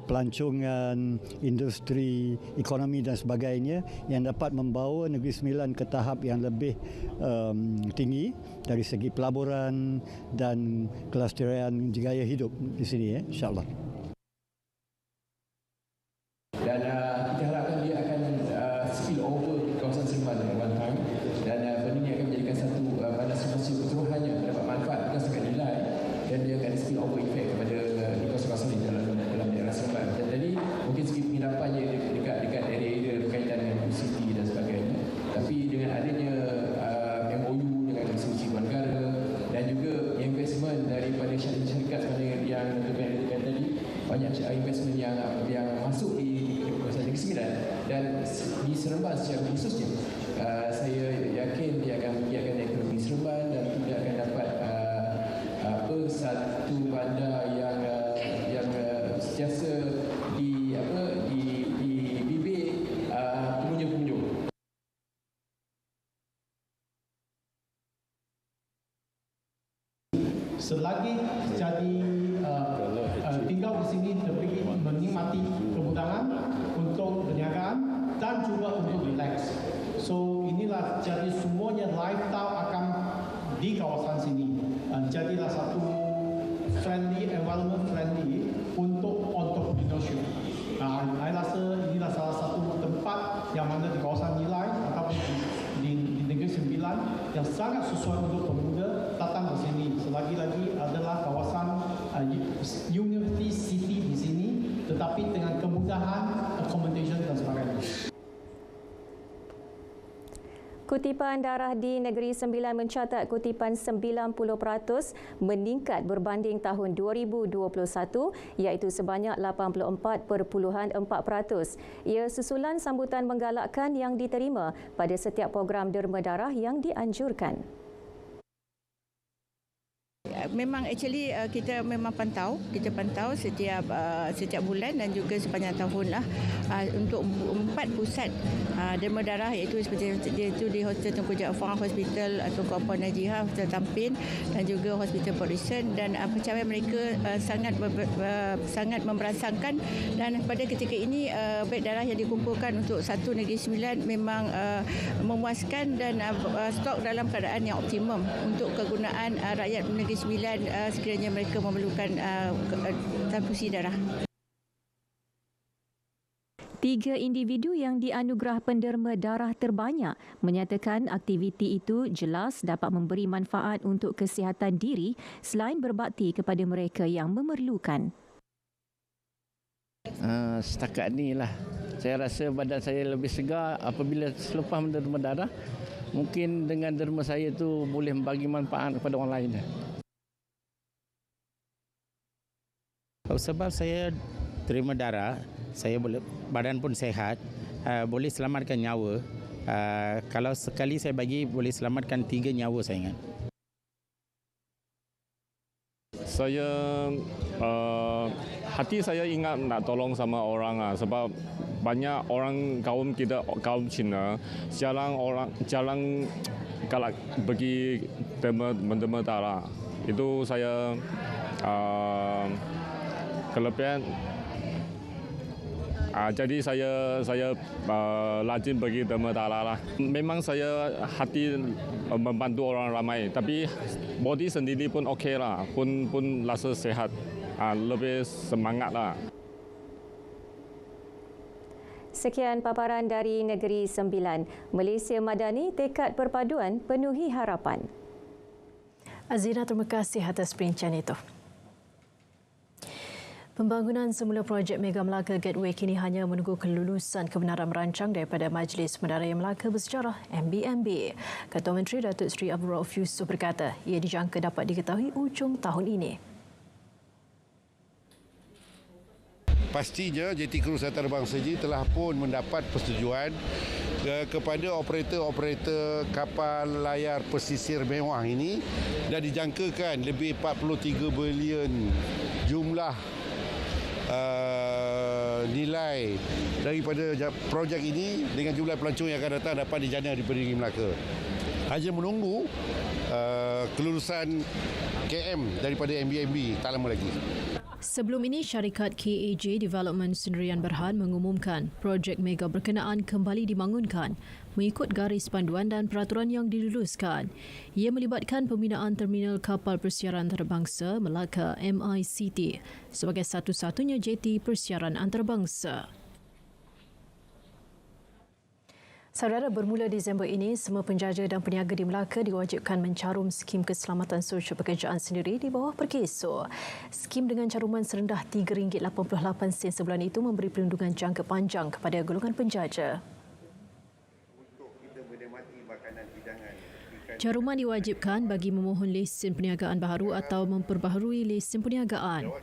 pelancongan, industri, ekonomi dan sebagainya yang dapat membawa Negeri Sembilan ke tahap yang lebih tinggi dari segi pelaburan dan kelestarian gaya hidup di sini, insya-Allah. Dan kita harapkan dia akan spill over di kawasan Seremban dengan one time dan benda ini akan menjadikan satu badan sosial keseluruhannya mendapat manfaat bukan sekadar nilai dan dia akan spill over effect kepada di kawasan-kawasan di dalam daerah Seremban. Dan jadi mungkin segi penginapannya dekat area-area berkaitan dengan UCT dan sebagainya, tapi dengan adanya MOU dengan institusi luar negara dan juga investment daripada syarikat yang terkait tadi, banyak investment yang masuk di Negeri Sembilan dan di Seremban secara khususnya, saya yakin dia akan mengiatkan ekonomi Seremban dan tidak akan dapat satu bandar yang sentiasa di bibir pengunjung-pengunjung. Selagi jadi tinggal di sini dapat menikmati perbudakan untuk perniagaan dan juga untuk relax. So inilah jadi semuanya lifestyle akan di kawasan sini. Jadilah satu friendly, environment friendly untuk entrepreneurship. Saya rasa inilah salah satu tempat yang mana di kawasan Nilai ataupun di Negeri Sembilan yang sangat sesuai untuk pemuda datang ke sini. Selagi-lagi adalah kawasan University City Kutipan darah di Negeri Sembilan mencatat kutipan 90% meningkat berbanding tahun 2021 iaitu sebanyak 84.4%. Ia susulan sambutan menggalakkan yang diterima pada setiap program derma darah yang dianjurkan. Memang kita memang pantau setiap bulan dan juga sepanjang tahun lah untuk 4 pusat derma darah iaitu seperti itu di Hospital Tunku Jaafar, Hospital Tunku Puan Najihah, Hospital Tampin dan juga Hospital Port Dickson, dan pencapaian mereka sangat memberangsangkan, dan pada ketika ini beg darah yang dikumpulkan untuk satu Negeri Sembilan memang memuaskan dan stok dalam keadaan yang optimum untuk kegunaan rakyat Negeri Sembilan sekiranya mereka memerlukan transfusi darah. 3 individu yang dianugerah penderma darah terbanyak menyatakan aktiviti itu jelas dapat memberi manfaat untuk kesihatan diri selain berbakti kepada mereka yang memerlukan. Setakat ni lah, saya rasa badan saya lebih segar apabila selepas menderma darah. Mungkin dengan derma saya tu boleh membagi manfaat kepada orang lain. Sebab saya terima darah, saya boleh, badan pun sehat, boleh selamatkan nyawa. Kalau sekali saya bagi, boleh selamatkan 3 nyawa saya ingat. Saya hati saya ingat nak tolong sama orang sebab banyak orang kaum Cina jarang galak pergi menderma darah. Itu saya kelebihan. Jadi saya rajin pergi derma darah lah. Memang saya hati membantu orang ramai, tapi body sendiri pun okey lah, pun rasa sehat, lebih semangat lah. Sekian paparan dari Negeri Sembilan. Malaysia Madani tekad perpaduan penuhi harapan. Azina, terima kasih atas perincian itu. Pembangunan semula projek Mega Melaka Gateway kini hanya menunggu kelulusan kebenaran merancang daripada Majlis Medaraya Melaka Bersejarah MBMB. Ketua Menteri Datuk Seri Abdul Rauf Yusof berkata ia dijangka dapat diketahui hujung tahun ini. Pastinya JT Cruise Antarabangsa ini telah pun mendapat persetujuan kepada operator-operator kapal layar pesisir mewah ini, dan dijangkakan lebih 43 bilion jumlah nilai daripada projek ini dengan jumlah pelancong yang akan datang dapat dijana di Negeri Melaka. Hanya menunggu kelulusan KM daripada MBMB tak lama lagi. Sebelum ini, syarikat KAJ Development Sendirian Berhad mengumumkan projek mega berkenaan kembali dibangunkan mengikut garis panduan dan peraturan yang diluluskan. Ia melibatkan pembinaan terminal kapal persiaran antarabangsa Melaka MICT sebagai satu-satunya jeti persiaran antarabangsa. Saudara, bermula Disember ini, semua penjaja dan peniaga di Melaka diwajibkan mencarum skim keselamatan sosial pekerjaan sendiri di bawah Perkeso. Skim dengan caruman serendah RM3.88 sebulan itu memberi perlindungan jangka panjang kepada golongan penjaja. Caruman diwajibkan bagi memohon lesen perniagaan baharu atau memperbaharui lesen perniagaan.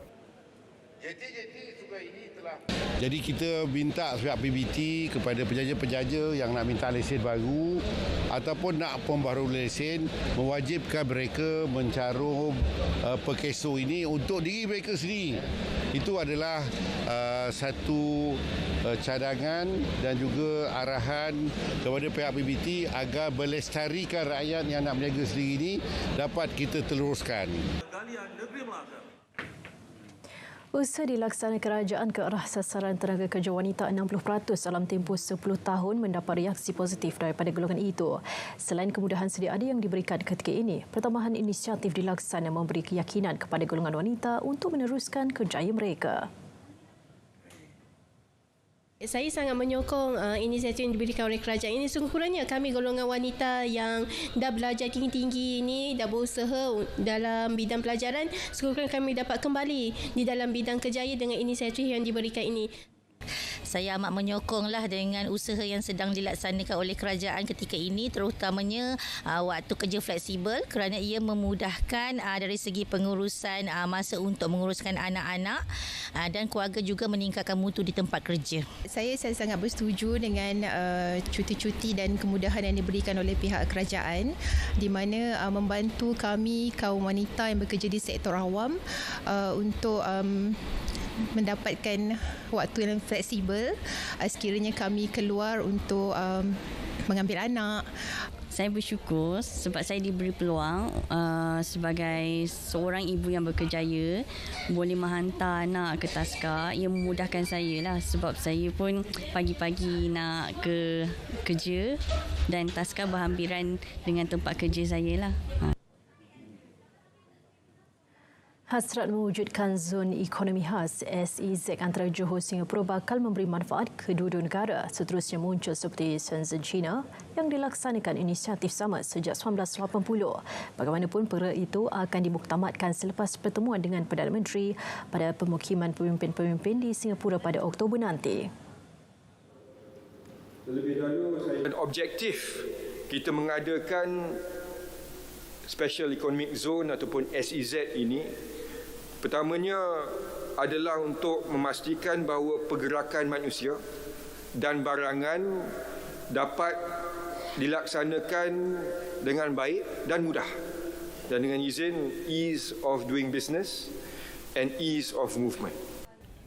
Jadi kita minta pihak PBT kepada penjaja-penjaja yang nak minta lesen baru ataupun nak pembaharui lesen, mewajibkan mereka mencarum Perkeso ini untuk diri mereka sendiri. Itu adalah satu cadangan dan juga arahan kepada pihak PBT agar melestarikan rakyat yang nak berniaga sendiri ini dapat kita teruskan. Usaha dilaksanakan kerajaan ke arah sasaran tenaga kerja wanita 60% dalam tempoh 10 tahun mendapat reaksi positif daripada golongan itu. Selain kemudahan sedia ada yang diberikan ketika ini, pertambahan inisiatif dilaksanakan memberi keyakinan kepada golongan wanita untuk meneruskan kerjaya mereka. Saya sangat menyokong inisiatif yang diberikan oleh kerajaan ini. Sungguhnya kami golongan wanita yang dah belajar tinggi-tinggi ini, dah berusaha dalam bidang pelajaran, sungguhnya kami dapat kembali di dalam bidang kerjaya dengan inisiatif yang diberikan ini. Saya amat menyokonglah dengan usaha yang sedang dilaksanakan oleh kerajaan ketika ini, terutamanya waktu kerja fleksibel, kerana ia memudahkan dari segi pengurusan masa untuk menguruskan anak-anak dan keluarga, juga meningkatkan mutu di tempat kerja. Saya sangat bersetuju dengan cuti-cuti dan kemudahan yang diberikan oleh pihak kerajaan, di mana membantu kami kaum wanita yang bekerja di sektor awam untuk mendapatkan waktu yang fleksibel sekiranya kami keluar untuk mengambil anak. Saya bersyukur sebab saya diberi peluang sebagai seorang ibu yang berkerjaya boleh menghantar anak ke taska. Ia memudahkan saya lah sebab saya pun pagi-pagi nak ke kerja dan taska berhampiran dengan tempat kerja saya lah. Hasrat mewujudkan zon ekonomi khas SEZ antara Johor Singapura bakal memberi manfaat kedua-dua negara. Seterusnya muncul seperti Shenzhen China yang dilaksanakan inisiatif sama sejak 1980. Bagaimanapun perkara itu akan dimuktamadkan selepas pertemuan dengan Perdana Menteri pada pemukiman pemimpin-pemimpin di Singapura pada Oktober nanti. Dan objektif kita mengadakan Special Economic Zone ataupun SEZ ini, pertamanya adalah untuk memastikan bahawa pergerakan manusia dan barangan dapat dilaksanakan dengan baik dan mudah, dan dengan izin ease of doing business and ease of movement.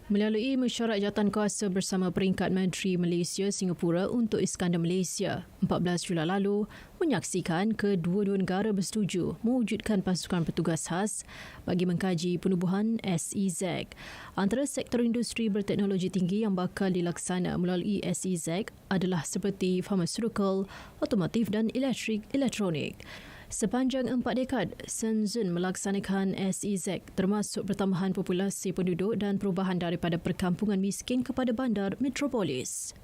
Melalui mesyuarat jawatankuasa bersama peringkat Menteri Malaysia Singapura untuk Iskandar Malaysia 14 Julai lalu menyaksikan kedua-dua negara bersetuju mewujudkan pasukan petugas khas bagi mengkaji penubuhan SEZ. Antara sektor industri berteknologi tinggi yang bakal dilaksana melalui SEZ adalah seperti pharmaceutical, otomotif dan elektronik. Sepanjang 4 dekad, Shenzhen melaksanakan SEZ termasuk pertambahan populasi penduduk dan perubahan daripada perkampungan miskin kepada bandar metropolis.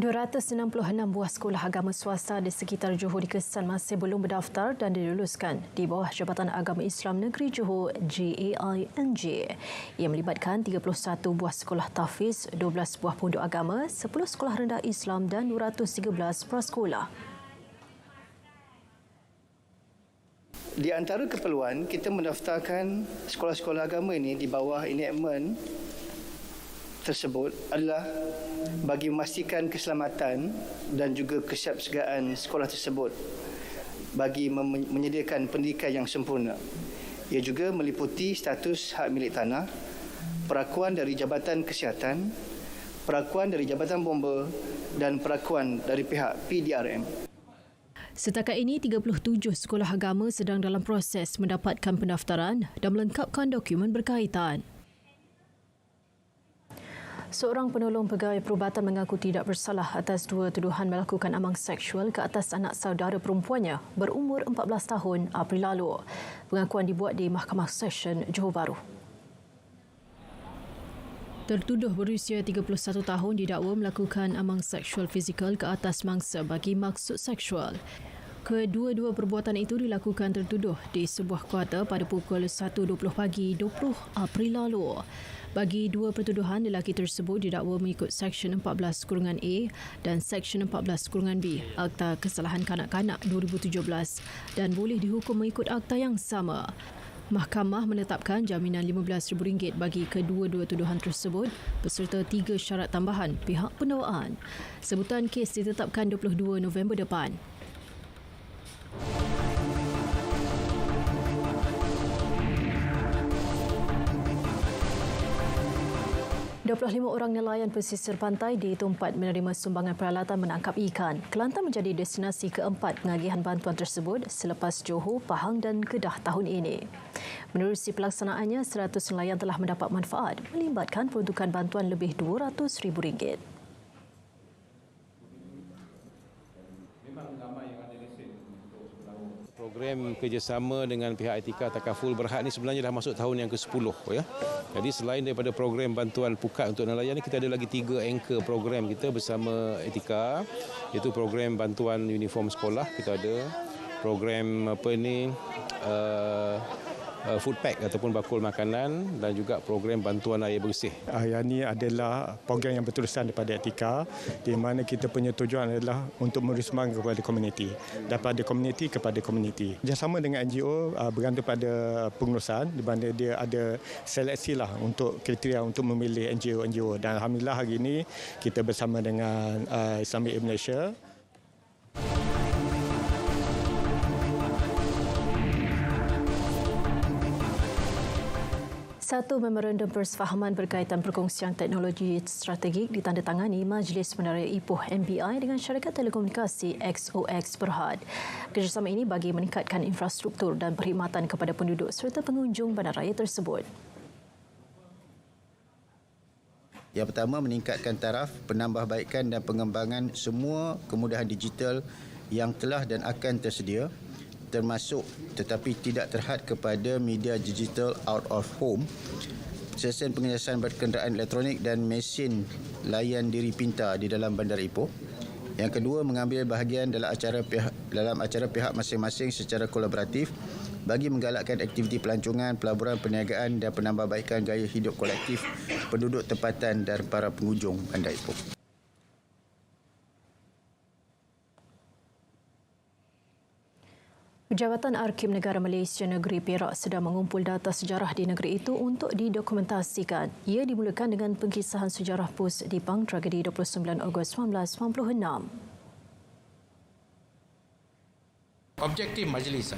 266 buah sekolah agama swasta di sekitar Johor dikesan masih belum berdaftar dan diluluskan di bawah Jabatan Agama Islam Negeri Johor JAINJ. Ia melibatkan 31 buah sekolah tahfiz, 12 buah pondok agama, 10 sekolah rendah Islam dan 213 prasekolah. Di antara keperluan, kita mendaftarkan sekolah-sekolah agama ini di bawah enactment tersebut adalah bagi memastikan keselamatan dan juga kesiapsiagaan sekolah tersebut bagi menyediakan pendidikan yang sempurna. Ia juga meliputi status hak milik tanah, perakuan dari Jabatan Kesihatan, perakuan dari Jabatan Bomba dan perakuan dari pihak PDRM. Setakat ini, 37 sekolah agama sedang dalam proses mendapatkan pendaftaran dan melengkapkan dokumen berkaitan. Seorang penolong pegawai perubatan mengaku tidak bersalah atas dua tuduhan melakukan amang seksual ke atas anak saudara perempuannya berumur 14 tahun April lalu. Pengakuan dibuat di Mahkamah Session Johor Bahru. Tertuduh berusia 31 tahun didakwa melakukan amang seksual fizikal ke atas mangsa bagi maksud seksual. Kedua-dua perbuatan itu dilakukan tertuduh di sebuah kuarter pada pukul 1.20 pagi 20 April lalu. Bagi dua pertuduhan, lelaki tersebut didakwa mengikut Seksyen 14-A dan Seksyen 14-B Akta Kesalahan Kanak-Kanak 2017 dan boleh dihukum mengikut akta yang sama. Mahkamah menetapkan jaminan RM15,000 bagi kedua-dua tuduhan tersebut beserta 3 syarat tambahan pihak pendakwaan. Sebutan kes ditetapkan 22 November depan. 25 orang nelayan pesisir pantai di Tumpat menerima sumbangan peralatan menangkap ikan. Kelantan menjadi destinasi keempat pengagihan bantuan tersebut selepas Johor, Pahang dan Kedah tahun ini. Menerusi pelaksanaannya, 100 nelayan telah mendapat manfaat melibatkan peruntukan bantuan lebih RM200,000. Program kerjasama dengan pihak Etika Takaful Berhad ini sebenarnya dah masuk tahun yang ke-10 ya. Jadi selain daripada program bantuan pukat untuk nelayan ni, kita ada lagi 3 anchor program kita bersama Etika, iaitu program bantuan uniform sekolah, kita ada program food pack ataupun bakul makanan dan juga program bantuan air bersih. Yang ini adalah program yang berterusan daripada Etika, di mana kita punya tujuan adalah untuk memberi sumbangan kepada komuniti, daripada komuniti kepada komuniti. Kerjasama dengan NGO bergantung pada pengurusan, di mana dia ada seleksi lah untuk kriteria untuk memilih NGO. Dan alhamdulillah hari ini kita bersama dengan Islamic Aid Malaysia. Satu memorandum persefahaman berkaitan perkongsian teknologi strategik ditandatangani Majlis Penerangan Ipoh MBI dengan syarikat telekomunikasi XOX Berhad. Kerjasama ini bagi meningkatkan infrastruktur dan perkhidmatan kepada penduduk serta pengunjung bandaraya tersebut. Yang pertama, meningkatkan taraf, penambahbaikan dan pengembangan semua kemudahan digital yang telah dan akan tersedia, termasuk tetapi tidak terhad kepada media digital out of home, sesen pengesahan berkenderaan elektronik dan mesin layan diri pintar di dalam Bandar Ipoh. Yang kedua, mengambil bahagian dalam acara pihak masing-masing secara kolaboratif bagi menggalakkan aktiviti pelancongan, pelaburan, perniagaan dan penambahbaikan gaya hidup kolektif penduduk tempatan dan para pengunjung Bandar Ipoh. Jabatan Arkib Negara Malaysia Negeri Perak sedang mengumpul data sejarah di negeri itu untuk didokumentasikan. Ia dimulakan dengan pengkisahan sejarah PUS di Pang tragedi 29 Ogos 1996. Objektif majlis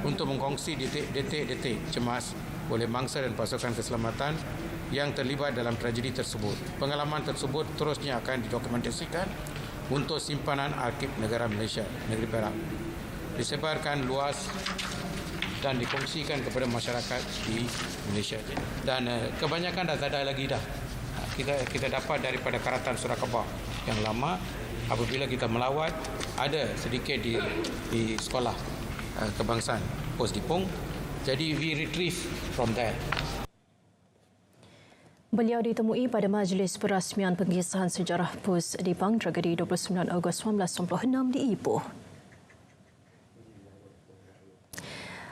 untuk mengkongsi detik-detik cemas oleh mangsa dan pasukan keselamatan yang terlibat dalam tragedi tersebut. Pengalaman tersebut terusnya akan didokumentasikan untuk simpanan Arkib Negara Malaysia Negeri Perak, disebarkan luas dan dikongsikan kepada masyarakat di Malaysia. Dan kebanyakan dah tak ada lagi dah. Kita dapat daripada karatan Surah Khabar yang lama. Apabila kita melawat, ada sedikit di sekolah kebangsaan Pos Dipong. Jadi we retrieve from there. Beliau ditemui pada majlis perasmian pengkisahan sejarah PUS di Pang tragedi 29 Ogos 1996 di Ipoh.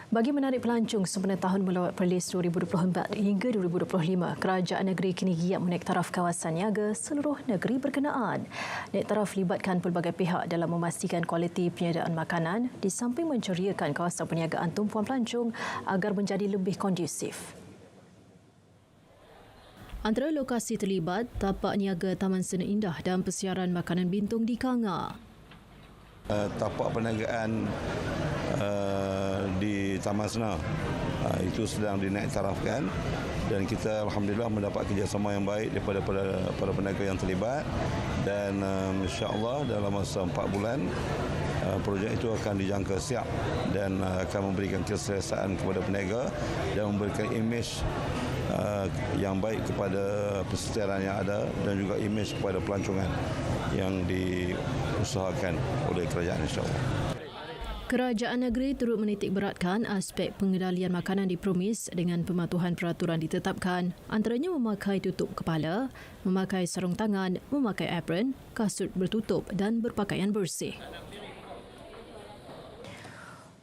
Bagi menarik pelancong sempena tahun melawat Perlis 2024 hingga 2025, kerajaan negeri kini giat menaik taraf kawasan niaga seluruh negeri berkenaan. Naik taraf libatkan pelbagai pihak dalam memastikan kualiti penyediaan makanan di samping menceriakan kawasan perniagaan tumpuan pelancong agar menjadi lebih kondusif. Antara lokasi terlibat, tapak niaga Taman Seni Indah dan persiaran makanan bintung di Kanga. Tapak perniagaan di Taman Sena itu sedang dinaik tarafkan dan kita alhamdulillah mendapat kerjasama yang baik daripada para peniaga yang terlibat dan insya-Allah dalam masa 4 bulan projek itu akan dijangka siap dan akan memberikan keselesaan kepada peniaga dan memberikan imej yang baik kepada persediaan yang ada dan juga imej kepada pelancongan yang diusahakan oleh kerajaan insya-Allah. Kerajaan negeri turut menitik beratkan aspek pengendalian makanan di Promis dengan pematuhan peraturan ditetapkan, antaranya memakai tutup kepala, memakai sarung tangan, memakai apron, kasut bertutup dan berpakaian bersih.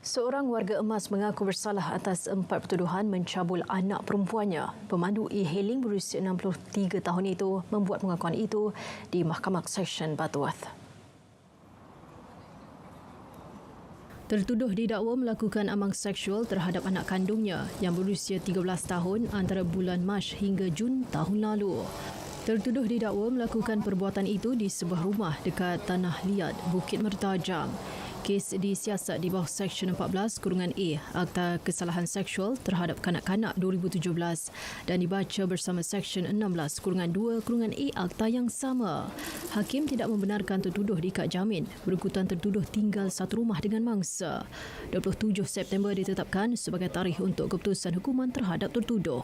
Seorang warga emas mengaku bersalah atas 4 pertuduhan mencabul anak perempuannya. Pemandu e-hailing berusia 63 tahun itu membuat pengakuan itu di Mahkamah Seksyen Butterworth. Tertuduh didakwa melakukan amang seksual terhadap anak kandungnya yang berusia 13 tahun antara bulan Mac hingga Jun tahun lalu. Tertuduh didakwa melakukan perbuatan itu di sebuah rumah dekat Tanah Liat, Bukit Mertajam. Kes disiasat di bawah Seksyen 14-A Akta Kesalahan Seksual terhadap Kanak-kanak 2017 dan dibaca bersama Seksyen 16-2-A Akta yang sama. Hakim tidak membenarkan tertuduh diikat jamin berikutan tertuduh tinggal satu rumah dengan mangsa. 27 September ditetapkan sebagai tarikh untuk keputusan hukuman terhadap tertuduh.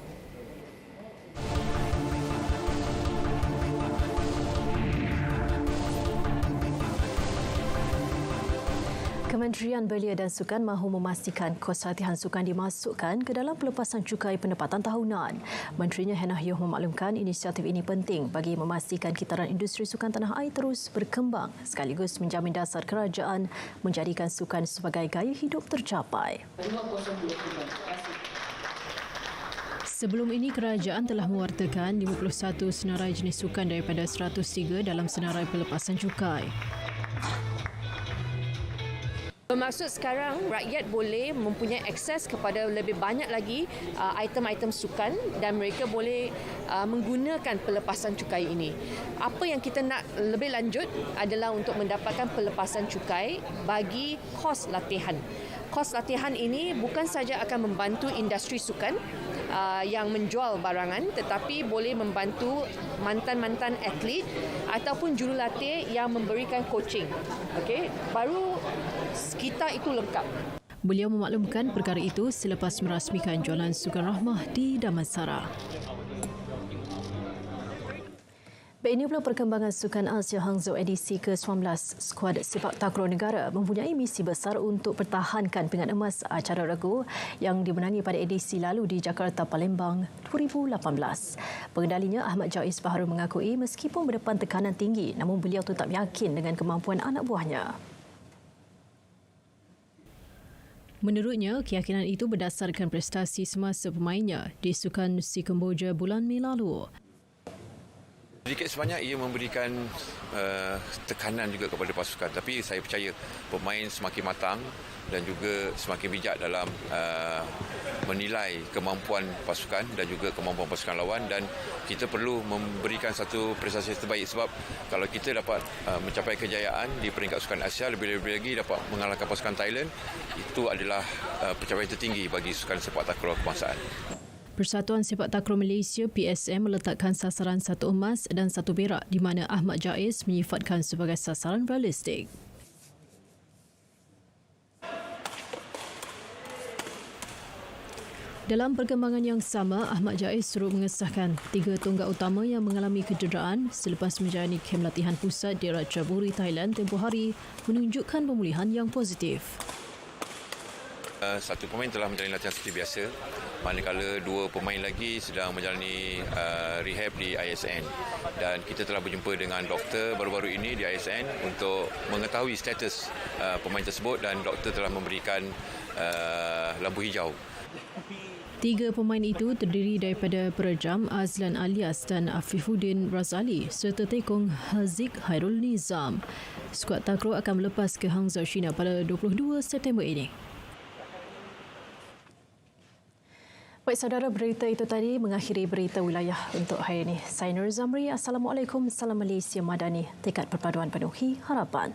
Kementerian Belia dan Sukan mahu memastikan kos latihan sukan dimasukkan ke dalam pelepasan cukai pendapatan tahunan. Menterinya Hannah Yeoh memaklumkan inisiatif ini penting bagi memastikan kitaran industri sukan tanah air terus berkembang sekaligus menjamin dasar kerajaan menjadikan sukan sebagai gaya hidup tercapai. Sebelum ini, kerajaan telah mewartakan 51 senarai jenis sukan daripada 103 dalam senarai pelepasan cukai. Bermaksud sekarang rakyat boleh mempunyai akses kepada lebih banyak lagi item-item sukan dan mereka boleh menggunakan pelepasan cukai ini. Apa yang kita nak lebih lanjut adalah untuk mendapatkan pelepasan cukai bagi kos latihan. Kos latihan ini bukan saja akan membantu industri sukan yang menjual barangan, tetapi boleh membantu mantan-mantan atlet ataupun jurulatih yang memberikan coaching. Okey, baru kita itu lengkap. Beliau memaklumkan perkara itu selepas merasmikan jualan sukan rahmah di Damansara. Ini pula perkembangan Sukan Asia Hangzhou edisi ke-19. Skuad sepak takraw negara mempunyai misi besar untuk pertahankan pingat emas acara regu yang dimenangi pada edisi lalu di Jakarta, Palembang 2018. Pengendalinya Ahmad Jais Baharul mengakui meskipun berdepan tekanan tinggi, namun beliau tetap yakin dengan kemampuan anak buahnya. Menurutnya, keyakinan itu berdasarkan prestasi semasa pemainnya di Sukan Si Kemboja bulan Mei lalu. Sedikit sebanyak ia memberikan tekanan juga kepada pasukan, tapi saya percaya pemain semakin matang dan juga semakin bijak dalam menilai kemampuan pasukan dan juga kemampuan pasukan lawan, dan kita perlu memberikan satu prestasi terbaik sebab kalau kita dapat mencapai kejayaan di peringkat Sukan Asia, lebih-lebih lagi dapat mengalahkan pasukan Thailand, itu adalah pencapaian tertinggi bagi Sukan Sepak Takraw kebangsaan. Persatuan Sepak Takraw Malaysia PSM meletakkan sasaran 1 emas dan 1 perak di mana Ahmad Jais menyifatkan sebagai sasaran realistik. Dalam perkembangan yang sama, Ahmad Jais turut mengesahkan 3 tonggak utama yang mengalami kecederaan selepas menjalani kem latihan pusat di Ratchaburi, Thailand tempoh hari menunjukkan pemulihan yang positif. Satu pemain telah menjalani latihan seperti biasa, manakala 2 pemain lagi sedang menjalani rehab di ISN, dan kita telah berjumpa dengan doktor baru-baru ini di ISN untuk mengetahui status pemain tersebut, dan doktor telah memberikan lampu hijau. 3 pemain itu terdiri daripada Perejam Azlan Alias dan Afifuddin Razali serta tekong Haziq Hairul Nizam. Skuad takraw akan melepas ke Hangzhou, China pada 22 September ini. Baik saudara, berita itu tadi mengakhiri berita wilayah untuk hari ini. Saya Nur Zamri. Assalamualaikum. Salam Malaysia Madani. Tekad perpaduan penuhi harapan.